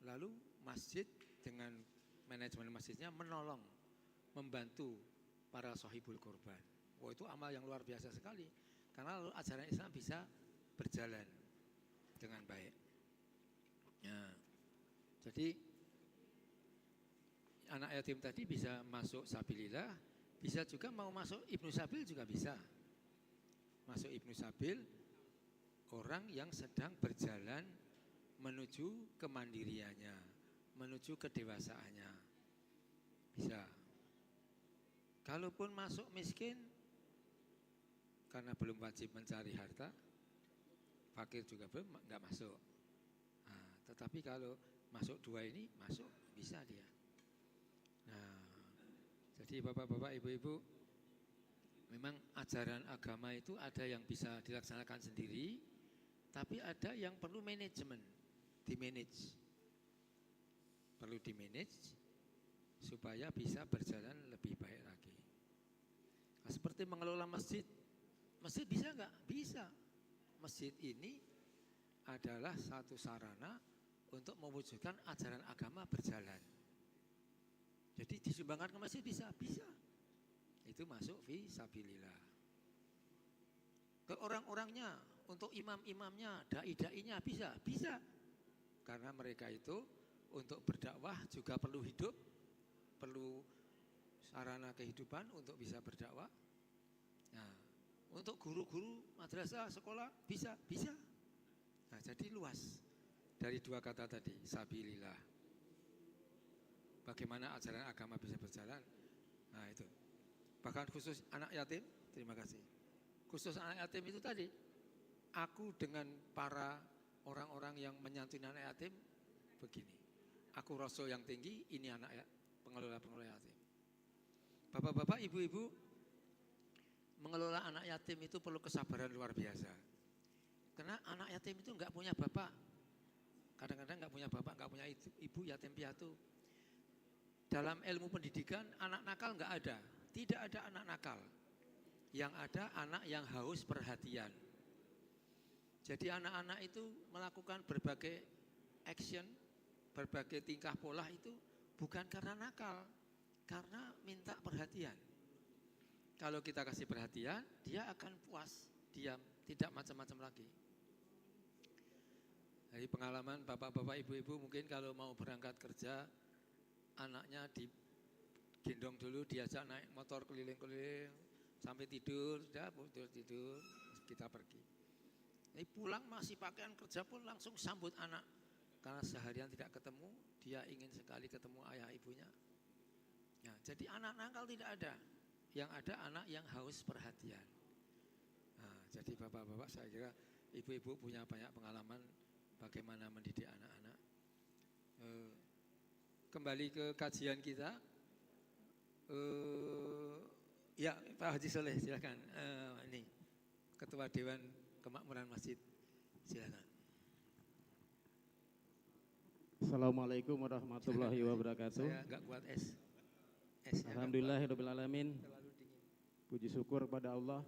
Lalu masjid dengan manajemen masjidnya menolong, membantu para sohibul korban. Wah itu amal yang luar biasa sekali. Karena lalu ajaran Islam bisa berjalan dengan baik. Ya. Jadi anak yatim tadi bisa masuk sabilillah, bisa juga mau masuk Ibnu Sabil juga bisa. Masuk Ibnu Sabil orang yang sedang berjalan menuju kemandiriannya, menuju kedewasaannya. Bisa. Kalaupun masuk miskin karena belum wajib mencari harta, fakir juga belum, enggak masuk. Nah, tetapi kalau masuk 2 ini masuk, bisa dia. Nah, jadi bapak-bapak, ibu-ibu, memang ajaran agama itu ada yang bisa dilaksanakan sendiri, tapi ada yang perlu manajemen, dimanage. Perlu dimanage supaya bisa berjalan lebih baik lagi. Nah, seperti mengelola masjid. Masjid bisa enggak? Bisa. Masjid ini adalah satu sarana untuk mewujudkan ajaran agama berjalan. Jadi disumbangkan ke masjid bisa, bisa. Itu masuk fi sabilillah. Ke orang-orangnya, untuk imam-imamnya, dai-dainya bisa, bisa. Karena mereka itu untuk berdakwah juga perlu hidup, perlu sarana kehidupan untuk bisa berdakwah. Nah, untuk guru-guru madrasah, sekolah bisa, bisa. Nah, jadi luas dari 2 kata tadi, sabilillah. Bagaimana ajaran agama bisa berjalan? Nah, itu. Bahkan khusus anak yatim, terima kasih. Khusus anak yatim itu tadi, aku dengan para orang-orang yang menyantuni anak yatim begini. Aku rasul yang tinggi, ini anak ya, pengelola yatim. Bapak-bapak, ibu-ibu, mengelola anak yatim itu perlu kesabaran luar biasa. Karena anak yatim itu enggak punya bapak. Kadang-kadang enggak punya bapak, enggak punya ibu, yatim piatu. Dalam ilmu pendidikan, anak nakal enggak ada. Tidak ada anak nakal. Yang ada anak yang haus perhatian. Jadi anak-anak itu melakukan berbagai action, berbagai tingkah pola itu bukan karena nakal, karena minta perhatian. Kalau kita kasih perhatian, dia akan puas, diam, tidak macam-macam lagi. Dari pengalaman bapak-bapak, ibu-ibu mungkin kalau mau berangkat kerja, anaknya digendong dulu, diajak naik motor keliling-keliling, sampai tidur, sudah tidur, kita pergi. Ini pulang masih pakaian kerja pun langsung sambut anak. Karena seharian tidak ketemu, dia ingin sekali ketemu ayah ibunya. Ya, jadi anak nakal tidak ada. Yang ada anak yang haus perhatian. Nah, jadi bapak-bapak, saya kira ibu-ibu punya banyak pengalaman bagaimana mendidik anak-anak. Kembali ke kajian kita. Ya, Pak Haji Soleh, silakan. Ini Ketua Dewan Kemakmuran Masjid, silakan. Assalamualaikum warahmatullahi wabarakatuh. Saya enggak kuat es. Alhamdulillahirabbil alamin. Puji syukur pada Allah.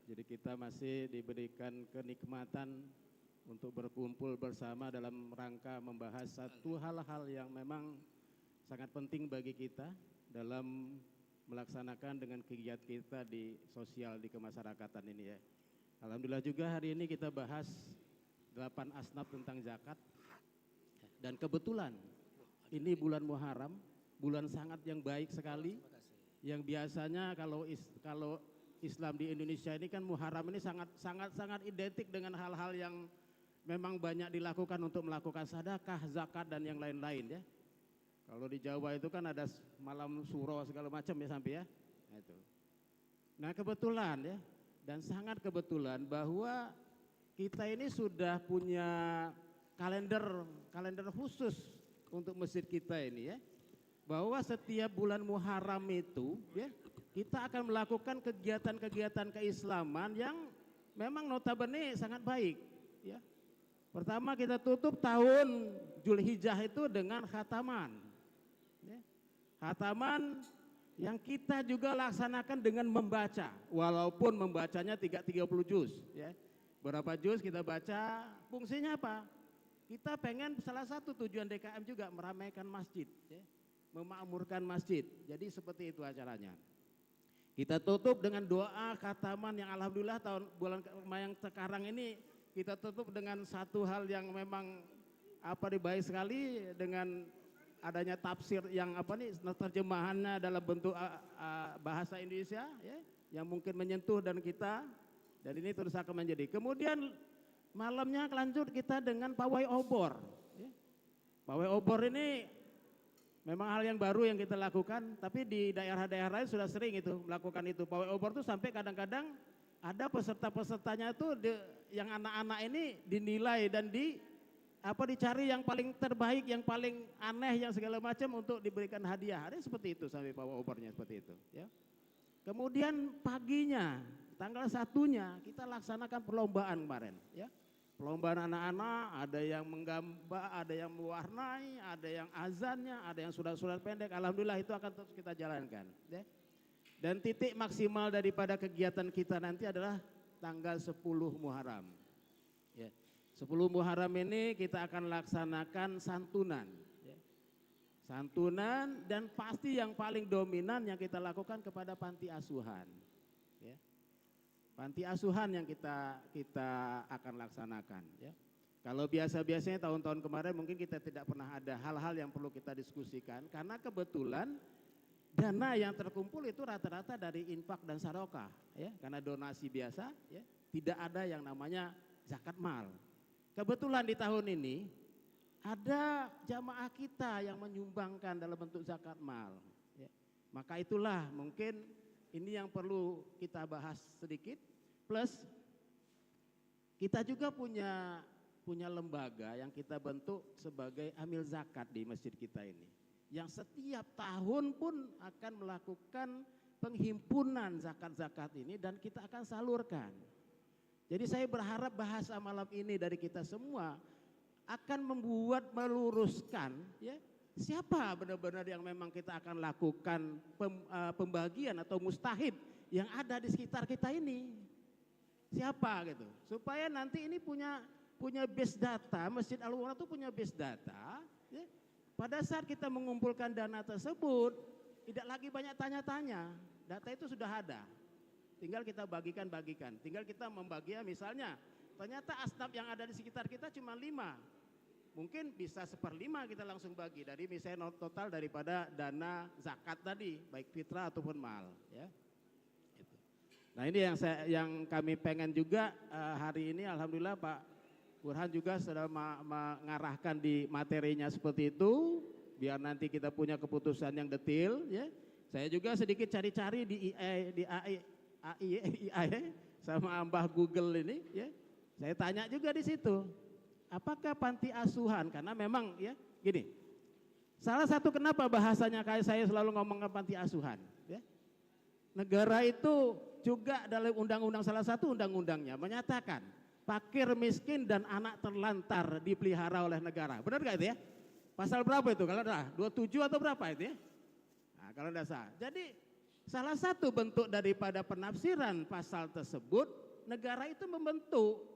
Jadi kita masih diberikan kenikmatan untuk berkumpul bersama dalam rangka membahas satu hal-hal yang memang sangat penting bagi kita dalam melaksanakan dengan kegiatan kita di sosial di kemasyarakatan ini ya. Alhamdulillah juga hari ini kita bahas 8 asnaf tentang zakat. Dan kebetulan ini bulan Muharram, bulan sangat yang baik sekali. Yang biasanya kalau Islam di Indonesia ini kan Muharram ini sangat identik dengan hal-hal yang memang banyak dilakukan untuk melakukan sedekah, zakat dan yang lain-lain ya. Kalau di Jawa itu kan ada malam suro segala macam ya sampai ya. Nah, itu. Nah kebetulan ya, dan sangat kebetulan bahwa kita ini sudah punya kalender khusus untuk masjid kita ini ya. Bahwa setiap bulan Muharram itu ya, kita akan melakukan kegiatan-kegiatan keislaman yang memang notabene sangat baik ya. Pertama kita tutup tahun Zulhijjah itu dengan khataman ya. Khataman yang kita juga laksanakan dengan membaca, walaupun membacanya 30 juz ya. Berapa juz kita baca, fungsinya apa? Kita pengen salah satu tujuan DKM juga meramaikan masjid ya, memakmurkan masjid. Jadi seperti itu acaranya. Kita tutup dengan doa khataman yang alhamdulillah bulan yang sekarang ini kita tutup dengan satu hal yang memang baik sekali dengan adanya tafsir yang terjemahannya dalam bentuk bahasa Indonesia ya, yang mungkin menyentuh dan ini terus akan menjadi. Kemudian malamnya lanjut kita dengan pawai obor ya. Pawai obor ini memang hal yang baru yang kita lakukan, tapi di daerah-daerah lain sudah sering itu melakukan itu. Pawai obor itu sampai kadang-kadang ada peserta-pesertanya itu yang anak-anak ini dinilai dan dicari yang paling terbaik, yang paling aneh, yang segala macam untuk diberikan hadiah. Ada seperti itu sampai pawai obornya seperti itu. Ya. Kemudian paginya, tanggal 1-nya kita laksanakan perlombaan kemarin. Ya. Perlombaan anak-anak, ada yang menggambar, ada yang mewarnai, ada yang azannya, ada yang surat-surat pendek. Alhamdulillah itu akan terus kita jalankan. Ya. Dan titik maksimal daripada kegiatan kita nanti adalah tanggal 10 Muharram. Ya. 10 Muharram ini kita akan laksanakan santunan. Ya. Santunan dan pasti yang paling dominan yang kita lakukan kepada panti asuhan. Ya. Panti asuhan yang kita akan laksanakan. Ya. Kalau biasa-biasanya tahun-tahun kemarin mungkin kita tidak pernah ada hal-hal yang perlu kita diskusikan karena kebetulan dana yang terkumpul itu rata-rata dari infak dan sedekah ya, karena donasi biasa ya, tidak ada yang namanya zakat mal. Kebetulan di tahun ini ada jamaah kita yang menyumbangkan dalam bentuk zakat mal ya. Maka itulah mungkin ini yang perlu kita bahas sedikit, plus kita juga punya lembaga yang kita bentuk sebagai amil zakat di masjid kita ini, yang setiap tahun pun akan melakukan penghimpunan zakat-zakat ini dan kita akan salurkan. Jadi saya berharap bahasa malam ini dari kita semua akan meluruskan ya, siapa benar-benar yang memang kita akan lakukan pembagian atau mustahib yang ada di sekitar kita ini. Siapa gitu. Supaya nanti ini punya base data, Masjid Al-Wara itu punya base data ya. Pada saat kita mengumpulkan dana tersebut, tidak lagi banyak tanya-tanya. Data itu sudah ada. Tinggal kita bagikan. Tinggal kita membaginya misalnya, ternyata asnaf yang ada di sekitar kita cuma 5. Mungkin bisa 1/5 kita langsung bagi dari misalnya total daripada dana zakat tadi, baik fitrah ataupun mal. Ya. Gitu. Nah ini yang kami pengen juga hari ini, alhamdulillah Pak Burhan juga sudah mengarahkan di materinya seperti itu, biar nanti kita punya keputusan yang detail. Ya. Saya juga sedikit cari-cari di AI sama Mbah Google ini. Ya. Saya tanya juga di situ, apakah panti asuhan? Karena memang ya gini, salah satu kenapa bahasanya kayak saya selalu ngomongin panti asuhan. Ya. Negara itu juga dalam undang-undang, salah satu undang-undangnya menyatakan fakir, miskin, dan anak terlantar dipelihara oleh negara. Benar gak itu ya? Pasal berapa itu? Kalau ada 27 atau berapa itu ya? Nah, kalau tidak salah. Jadi salah satu bentuk daripada penafsiran pasal tersebut, negara itu membentuk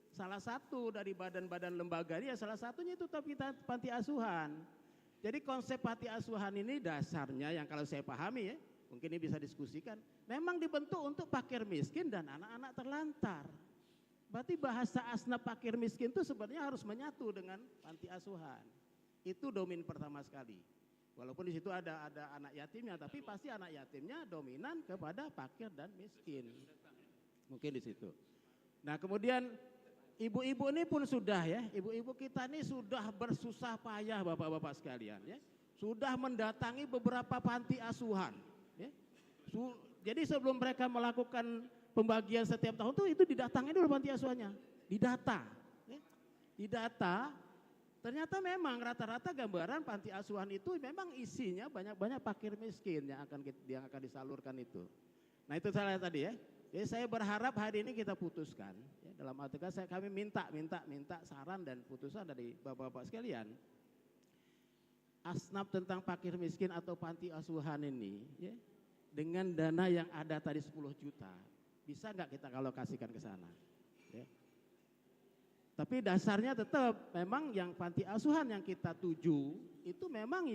salah satu dari badan-badan lembaga ya, salah satunya itu panti asuhan. Jadi konsep panti asuhan ini dasarnya yang kalau saya pahami ya, mungkin ini bisa diskusikan, memang dibentuk untuk fakir miskin dan anak-anak terlantar. Berarti bahasa asnaf fakir miskin itu sebenarnya harus menyatu dengan panti asuhan. Itu domain pertama sekali. Walaupun di situ ada anak yatimnya, tapi pasti anak yatimnya dominan kepada fakir dan miskin. Mungkin di situ. Nah kemudian ibu-ibu ini pun sudah ya, ibu-ibu kita ini sudah bersusah payah bapak-bapak sekalian ya. Sudah mendatangi beberapa panti asuhan. Ya. Jadi sebelum mereka melakukan pembagian setiap tahun itu didatangi dulu panti asuhannya, didata. Ya. Didata, ternyata memang rata-rata gambaran panti asuhan itu memang isinya banyak-banyak fakir miskin yang akan disalurkan itu. Nah itu saya tadi ya. Jadi saya berharap hari ini kita putuskan. Ya, dalam arti kami minta saran dan putusan dari bapak-bapak sekalian. Asnaf tentang fakir miskin atau panti asuhan ini, ya, dengan dana yang ada tadi 10 juta, bisa nggak kita alokasikan ke sana? Ya. Tapi dasarnya tetap memang yang panti asuhan yang kita tuju itu memang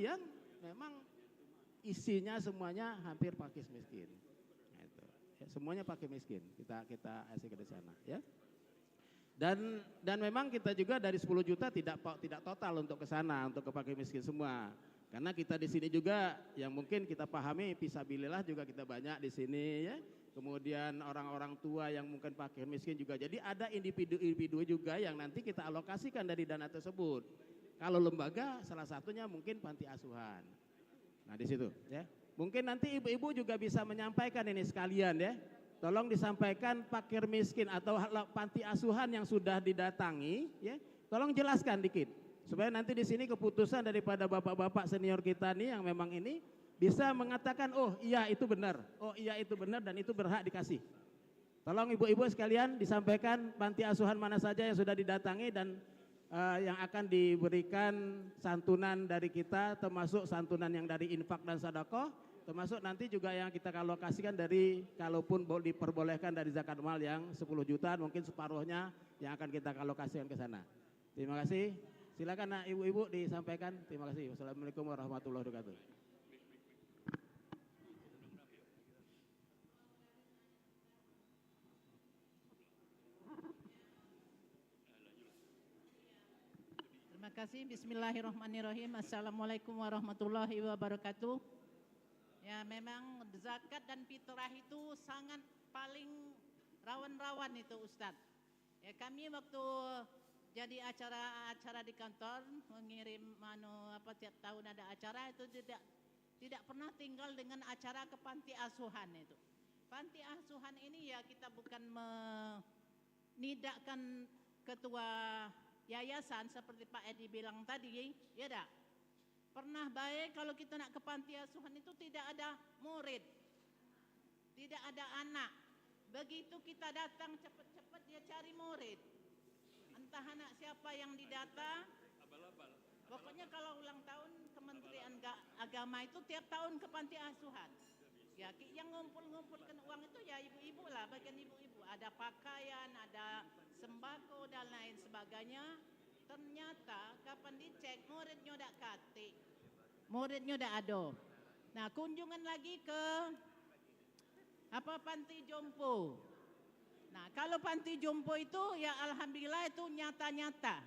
isinya semuanya hampir fakir miskin. Nah, itu. Ya, semuanya fakir miskin. Kita kasih ke sana, ya. Dan memang kita juga dari 10 juta tidak total untuk ke sana, untuk ke fakir miskin semua. Karena kita di sini juga yang mungkin kita pahami fisabilillah juga kita banyak di sini ya. Kemudian orang-orang tua yang mungkin fakir miskin juga. Jadi ada individu-individu juga yang nanti kita alokasikan dari dana tersebut. Kalau lembaga salah satunya mungkin panti asuhan. Nah di situ ya. Mungkin nanti ibu-ibu juga bisa menyampaikan ini sekalian ya. Tolong disampaikan fakir miskin atau panti asuhan yang sudah didatangi, ya, tolong jelaskan dikit supaya nanti di sini keputusan daripada bapak-bapak senior kita nih yang memang ini bisa mengatakan oh iya itu benar dan itu berhak dikasih. Tolong ibu-ibu sekalian disampaikan panti asuhan mana saja yang sudah didatangi dan yang akan diberikan santunan dari kita, termasuk santunan yang dari infak dan sedekah. Termasuk nanti juga yang kita alokasikan dari kalaupun diperbolehkan dari zakat mal yang 10 juta mungkin separuhnya yang akan kita alokasikan ke sana. Terima kasih. Silakan ibu-ibu disampaikan. Terima kasih. Wassalamualaikum warahmatullahi wabarakatuh. Terima kasih. Bismillahirrahmanirrahim. Assalamualaikum warahmatullahi wabarakatuh. Ya memang zakat dan fitrah itu sangat paling rawan-rawan itu Ustadz. Ya kami waktu jadi acara di kantor mengirim tiap tahun ada acara itu tidak pernah tinggal dengan acara ke panti asuhan itu. Panti asuhan ini ya kita bukan menidakkan ketua yayasan seperti Pak Edi bilang tadi, ya dah. Pernah baik kalau kita nak ke panti asuhan itu tidak ada murid, tidak ada anak. Begitu kita datang cepat-cepat dia cari murid. Entah anak siapa yang didata. Pokoknya kalau ulang tahun Kementerian Agama itu tiap tahun ke panti asuhan. Ya yang ngumpulkan uang itu ya ibu-ibu lah, bagian ibu-ibu. Ada pakaian, ada sembako dan lain sebagainya. Ternyata kapan dicek muridnya udah kati, muridnya udah ada. Nah kunjungan lagi ke panti jompo. Nah kalau panti jompo itu ya alhamdulillah itu nyata-nyata.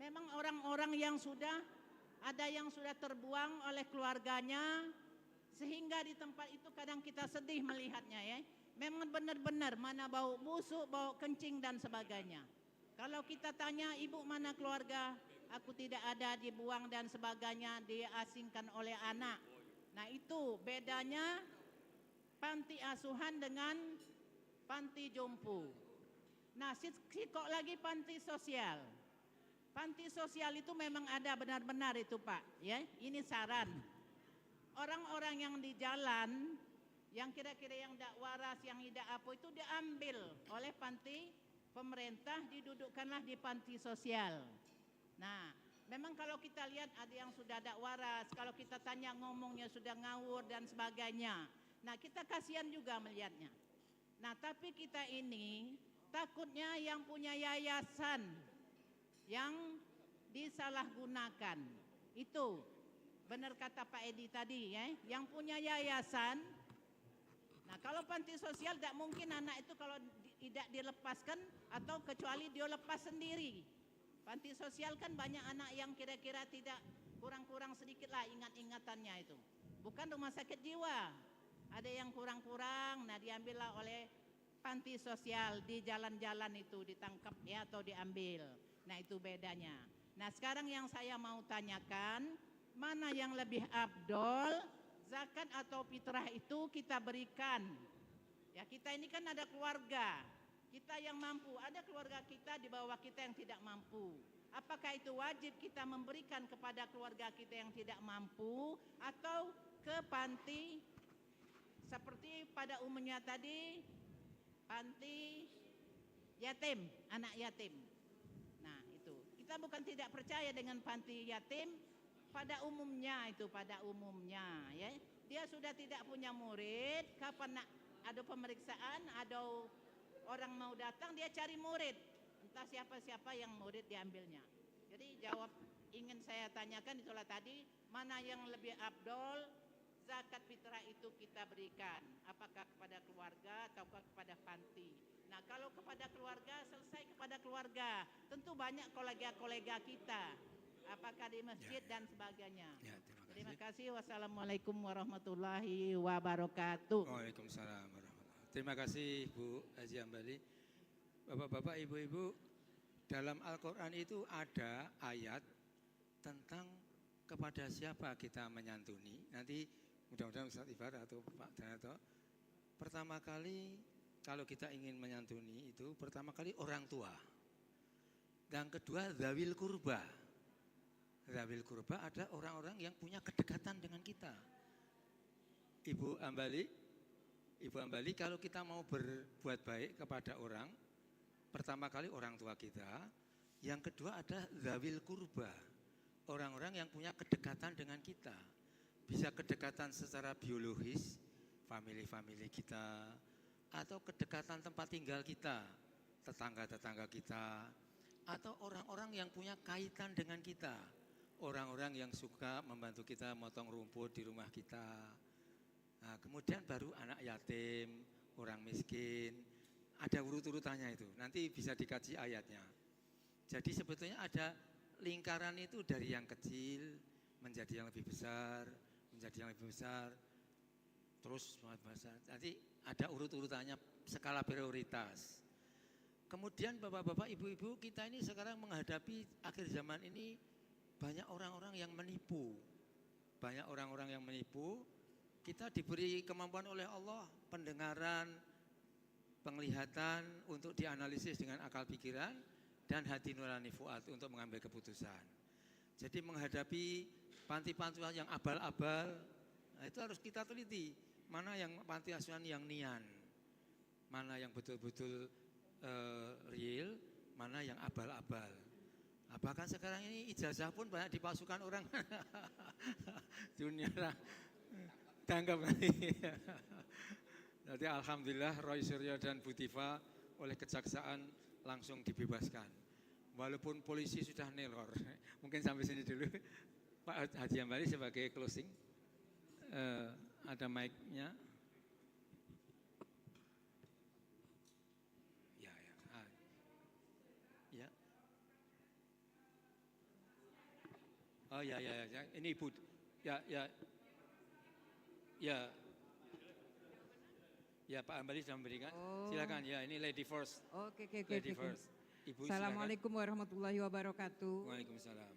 Memang orang-orang yang sudah ada yang sudah terbuang oleh keluarganya sehingga di tempat itu kadang kita sedih melihatnya ya. Memang benar-benar mana bau busuk, bau kencing dan sebagainya. Kalau kita tanya ibu mana keluarga, aku tidak ada, dibuang dan sebagainya, diasingkan oleh anak. Nah itu bedanya panti asuhan dengan panti jompo. Nah kok lagi panti sosial. Panti sosial itu memang ada benar-benar itu Pak. Ya, ini saran. Orang-orang yang di jalan, yang kira-kira yang tidak waras, yang tidak apa itu diambil oleh panti pemerintah, didudukkanlah di panti sosial. Nah, memang kalau kita lihat ada yang sudah tidak waras, kalau kita tanya ngomongnya sudah ngawur dan sebagainya. Nah, kita kasihan juga melihatnya. Nah, tapi kita ini takutnya yang punya yayasan yang disalahgunakan. Itu benar kata Pak Edi tadi ya, yang punya yayasan Nah, kalau panti sosial tidak mungkin anak itu kalau tidak dilepaskan atau kecuali dia lepas sendiri. Panti sosial kan banyak anak yang kira-kira tidak kurang-kurang sedikit lah ingat-ingatannya itu. Bukan rumah sakit jiwa. Ada yang kurang-kurang, nah diambillah oleh panti sosial di jalan-jalan itu ditangkap ya atau diambil. Nah, itu bedanya. Nah, sekarang yang saya mau tanyakan, mana yang lebih afdol, zakat atau fitrah itu kita berikan? Ya, kita ini kan ada keluarga. Kita yang mampu, ada keluarga kita di bawah kita yang tidak mampu. Apakah itu wajib kita memberikan kepada keluarga kita yang tidak mampu atau ke panti seperti pada umumnya tadi panti yatim, anak yatim. Nah, itu. Kita bukan tidak percaya dengan panti yatim pada umumnya itu, pada umumnya ya. Dia sudah tidak punya murid, kapan ada pemeriksaan, ada orang mau datang dia cari murid. Entah siapa-siapa yang murid diambilnya. Jadi jawab ingin saya tanyakan itulah tadi, mana yang lebih afdol zakat fitrah itu kita berikan, apakah kepada keluarga ataukah kepada panti. Nah, kalau kepada keluarga, selesai kepada keluarga. Tentu banyak kolega-kolega kita, apakah di masjid dan sebagainya. Terima kasih. Wassalamualaikum warahmatullahi wabarakatuh. Waalaikumsalam warahmatullahi. Terima kasih Bu Haji Ambali. Bapak-bapak, ibu-ibu, dalam Al-Quran itu ada ayat tentang kepada siapa kita menyantuni. Nanti mudah-mudahan Ustaz Ibar atau Pak Danato, pertama kali kalau kita ingin menyantuni itu pertama kali orang tua. Dan kedua dzawil kurba. Dzawil kurba ada orang-orang yang punya kedekatan dengan kita. Ibu Ambali kalau kita mau berbuat baik kepada orang, pertama kali orang tua kita, yang kedua ada dzawil kurba. Orang-orang yang punya kedekatan dengan kita. Bisa kedekatan secara biologis, family kita, atau kedekatan tempat tinggal kita, tetangga-tetangga kita, atau orang-orang yang punya kaitan dengan kita, orang-orang yang suka membantu kita motong rumput di rumah kita. Nah, kemudian baru anak yatim, orang miskin, ada urut-urutannya itu, nanti bisa dikaji ayatnya. Jadi sebetulnya ada lingkaran itu dari yang kecil menjadi yang lebih besar, terus besar. Nanti ada urut-urutannya, skala prioritas. Kemudian bapak-bapak, ibu-ibu, kita ini sekarang menghadapi akhir zaman ini banyak orang-orang yang menipu. Banyak orang-orang yang menipu. Kita diberi kemampuan oleh Allah, pendengaran, penglihatan untuk dianalisis dengan akal pikiran dan hati nurani fuad untuk mengambil keputusan. Jadi menghadapi panti-panti yang abal-abal, nah itu harus kita teliti. Mana yang panti asuhan yang nian, mana yang betul-betul real, mana yang abal-abal. Bahkan sekarang ini ijazah pun banyak dipalsukan orang. Dunia tanggap. Jadi alhamdulillah Roy Suryo dan Bu Tifa oleh kejaksaan langsung dibebaskan. Walaupun polisi sudah nelor. Mungkin sampai sini dulu. Pak Haji Ambali sebagai closing. Ada mic-nya. Ya. Oh ya. Ini Ibu. Ya. Ya, Pak Ambali sudah memberikan. Silakan ya, ini lady first. Oke. Lady first. Ibu, Assalamualaikum warahmatullahi wabarakatuh. Waalaikumsalam.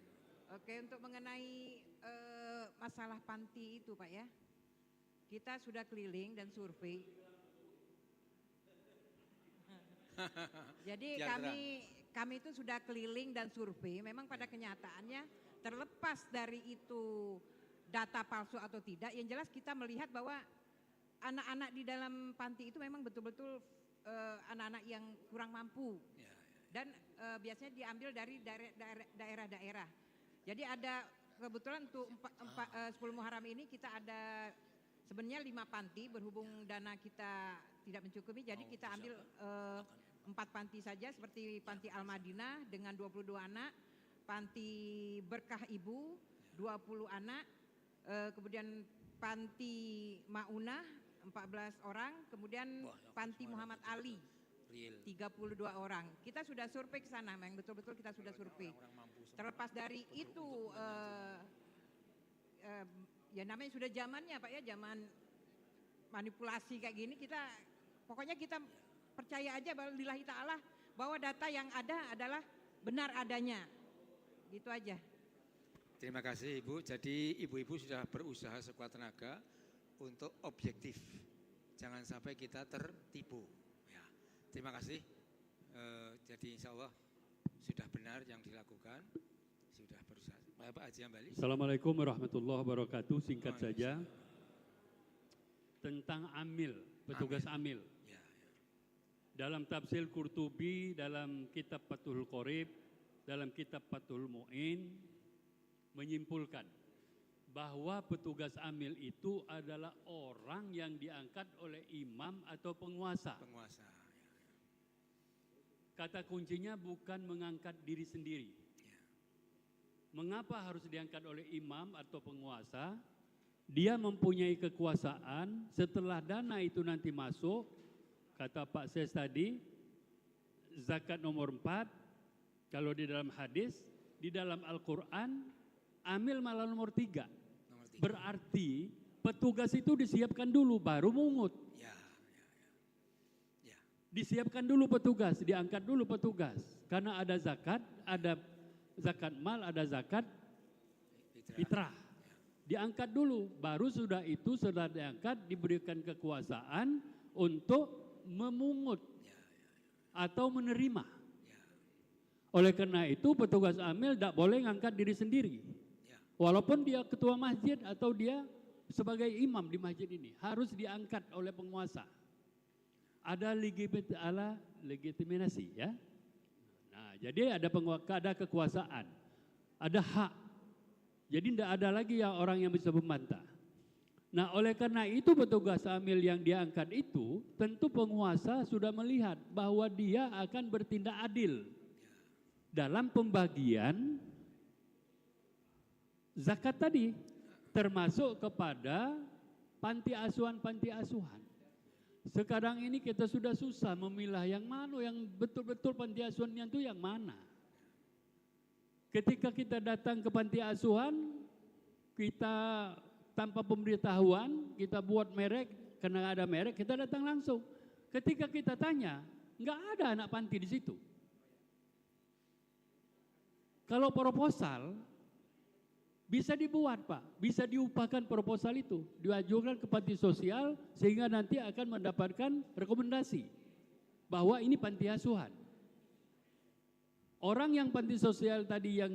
Oke, untuk mengenai masalah panti itu Pak ya, kita sudah keliling dan survei. Jadi kami itu sudah keliling dan survei, memang pada kenyataannya terlepas dari itu data palsu atau tidak, yang jelas kita melihat bahwa anak-anak di dalam panti itu memang betul-betul anak-anak yang kurang mampu. Dan biasanya diambil dari daerah-daerah. Jadi ada kebetulan untuk 10 Muharram ini kita ada sebenarnya 5 panti, berhubung dana kita tidak mencukupi, jadi kita ambil 4 panti saja, seperti Panti Al-Madinah dengan 22 anak, Panti Berkah Ibu 20 anak, kemudian Panti Maunah 14 orang, kemudian Wah, yang Panti Muhammad Ali Real. 32 orang. Kita sudah survei ke sana, memang betul-betul kita sudah survei. Orang mampu semua. Terlepas dari itu, ya namanya sudah zamannya Pak ya, zaman manipulasi kayak gini, pokoknya kita percaya aja bahwa lillahi ta'ala bahwa data yang ada adalah benar adanya. Gitu aja. Terima kasih Ibu. Jadi ibu-ibu sudah berusaha sekuat tenaga untuk objektif. Jangan sampai kita tertipu. Ya. Terima kasih. Jadi insya Allah sudah benar yang dilakukan. Sudah berusaha. Pak Haji Ambali. Assalamualaikum warahmatullahi wabarakatuh. Singkat saja. Tentang amil, petugas amil. Ya, ya. Dalam tafsir Qurtubi, dalam kitab Fathul Qorib, dalam kitab Fathul Mu'in, menyimpulkan bahwa petugas amil itu adalah orang yang diangkat oleh imam atau penguasa. Penguasa. Kata kuncinya bukan mengangkat diri sendiri. Mengapa harus diangkat oleh imam atau penguasa? Dia mempunyai kekuasaan, setelah dana itu nanti masuk, kata Pak Ses tadi, zakat nomor 4, kalau di dalam hadis, di dalam Al-Quran, amil malah nomor 3. Berarti petugas itu disiapkan dulu, baru mungut. Disiapkan dulu petugas, diangkat dulu petugas. Karena ada zakat mal, ada zakat fitrah. Diangkat dulu, baru sudah itu setelah diangkat diberikan kekuasaan untuk memungut atau menerima. Oleh karena itu petugas amil tidak boleh ngangkat diri sendiri. Walaupun dia ketua masjid atau dia sebagai imam di masjid ini, harus diangkat oleh penguasa. Ada legitimasi ya. Nah, jadi ada kekuasaan, ada hak. Jadi tidak ada lagi yang orang yang bisa membantah. Nah, oleh karena itu petugas amil yang diangkat itu tentu penguasa sudah melihat bahwa dia akan bertindak adil dalam pembagian zakat tadi, termasuk kepada panti asuhan. Sekarang ini kita sudah susah memilah yang mana yang betul-betul panti asuhannya itu yang mana. Ketika kita datang ke panti asuhan, kita tanpa pemberitahuan, kita buat merek, karena ada merek, kita datang langsung. Ketika kita tanya, nggak ada anak panti di situ. Kalau proposal, bisa dibuat Pak, bisa diupahkan proposal itu, diajukan ke panti sosial sehingga nanti akan mendapatkan rekomendasi bahwa ini panti asuhan. Orang yang panti sosial tadi yang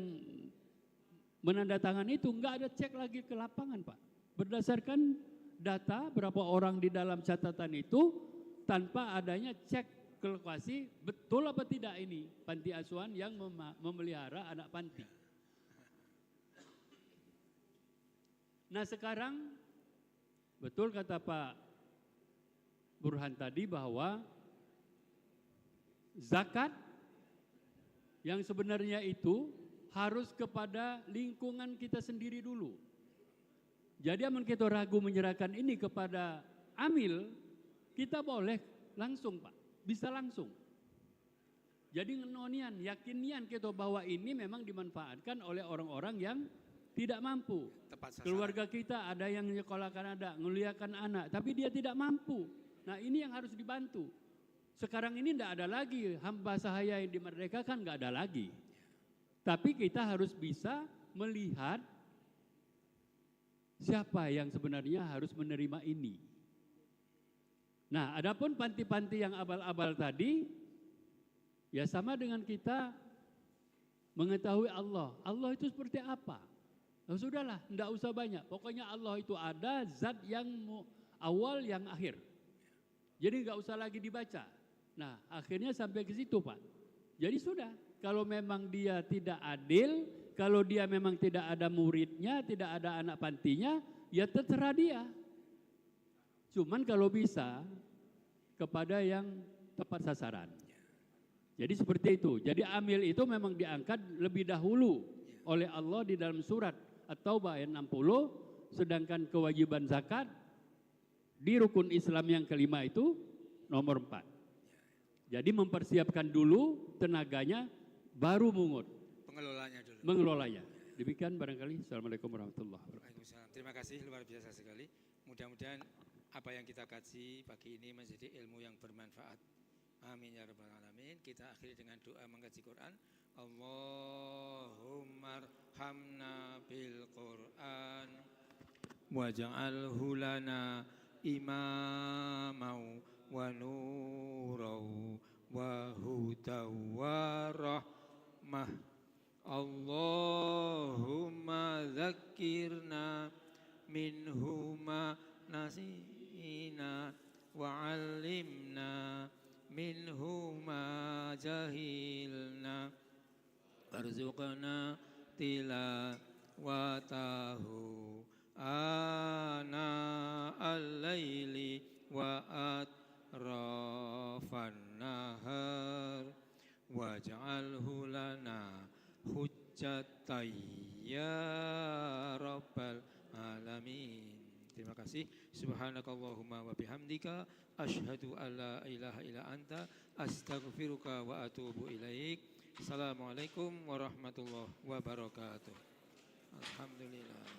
menandatangani itu nggak ada cek lagi ke lapangan Pak. Berdasarkan data berapa orang di dalam catatan itu tanpa adanya cek ke lokasi betul apa tidak ini panti asuhan yang memelihara anak panti. Nah sekarang betul kata Pak Burhan tadi bahwa zakat yang sebenarnya itu harus kepada lingkungan kita sendiri dulu. Jadi amun kita ragu menyerahkan ini kepada amil, kita boleh langsung Pak, bisa langsung. Jadi ngenonian, yakinian kita bahwa ini memang dimanfaatkan oleh orang-orang yang tidak mampu. Keluarga kita ada yang menyekolahkan ada, nguliakan anak, tapi dia tidak mampu. Nah ini yang harus dibantu. Sekarang ini tidak ada lagi hamba sahaya yang dimerdekakan, nggak ada lagi. Tapi kita harus bisa melihat siapa yang sebenarnya harus menerima ini. Nah, adapun panti-panti yang abal-abal tadi, ya sama dengan kita mengetahui Allah. Allah itu seperti apa? Nah, sudahlah, tidak usah banyak. Pokoknya Allah itu ada zat yang awal, yang akhir. Jadi nggak usah lagi dibaca. Nah, akhirnya sampai ke situ, Pak. Jadi sudah, kalau memang dia tidak adil, kalau dia memang tidak ada muridnya, tidak ada anak pantinya, ya terserah dia. Cuman kalau bisa kepada yang tepat sasaran. Jadi seperti itu. Jadi amil itu memang diangkat lebih dahulu oleh Allah di dalam surat At-Taubah ayat 60, sedangkan kewajiban zakat di rukun Islam yang kelima itu nomor 4. Jadi mempersiapkan dulu tenaganya, baru mungut. Pengelolanya dulu. Mengelolanya. Demikian barangkali. Assalamualaikum warahmatullahi wabarakatuh. Waalaikumsalam. Terima kasih, luar biasa sekali. Mudah-mudahan apa yang kita kaji pagi ini menjadi ilmu yang bermanfaat. Amin ya rabbal alamin. Kita akhiri dengan doa mengkaji Quran. Allahumma arhamna bil Quran waj'alhu lana imamau wa nurau wa hudaw wa rahmah. Allahumma dzakirna minhuma nasina wa 'allimna minhuma jahilna warzuqna tilawatahu ana al-laili wa atrafan nahar waj'alhu lana hujjatan ya rabbal alamin. Terima kasih. Subhanakallahumma wa bihamdika asyhadu an la ilaha illa anta astaghfiruka wa atubu ilaik. Assalamualaikum warahmatullahi wabarakatuh. Alhamdulillah.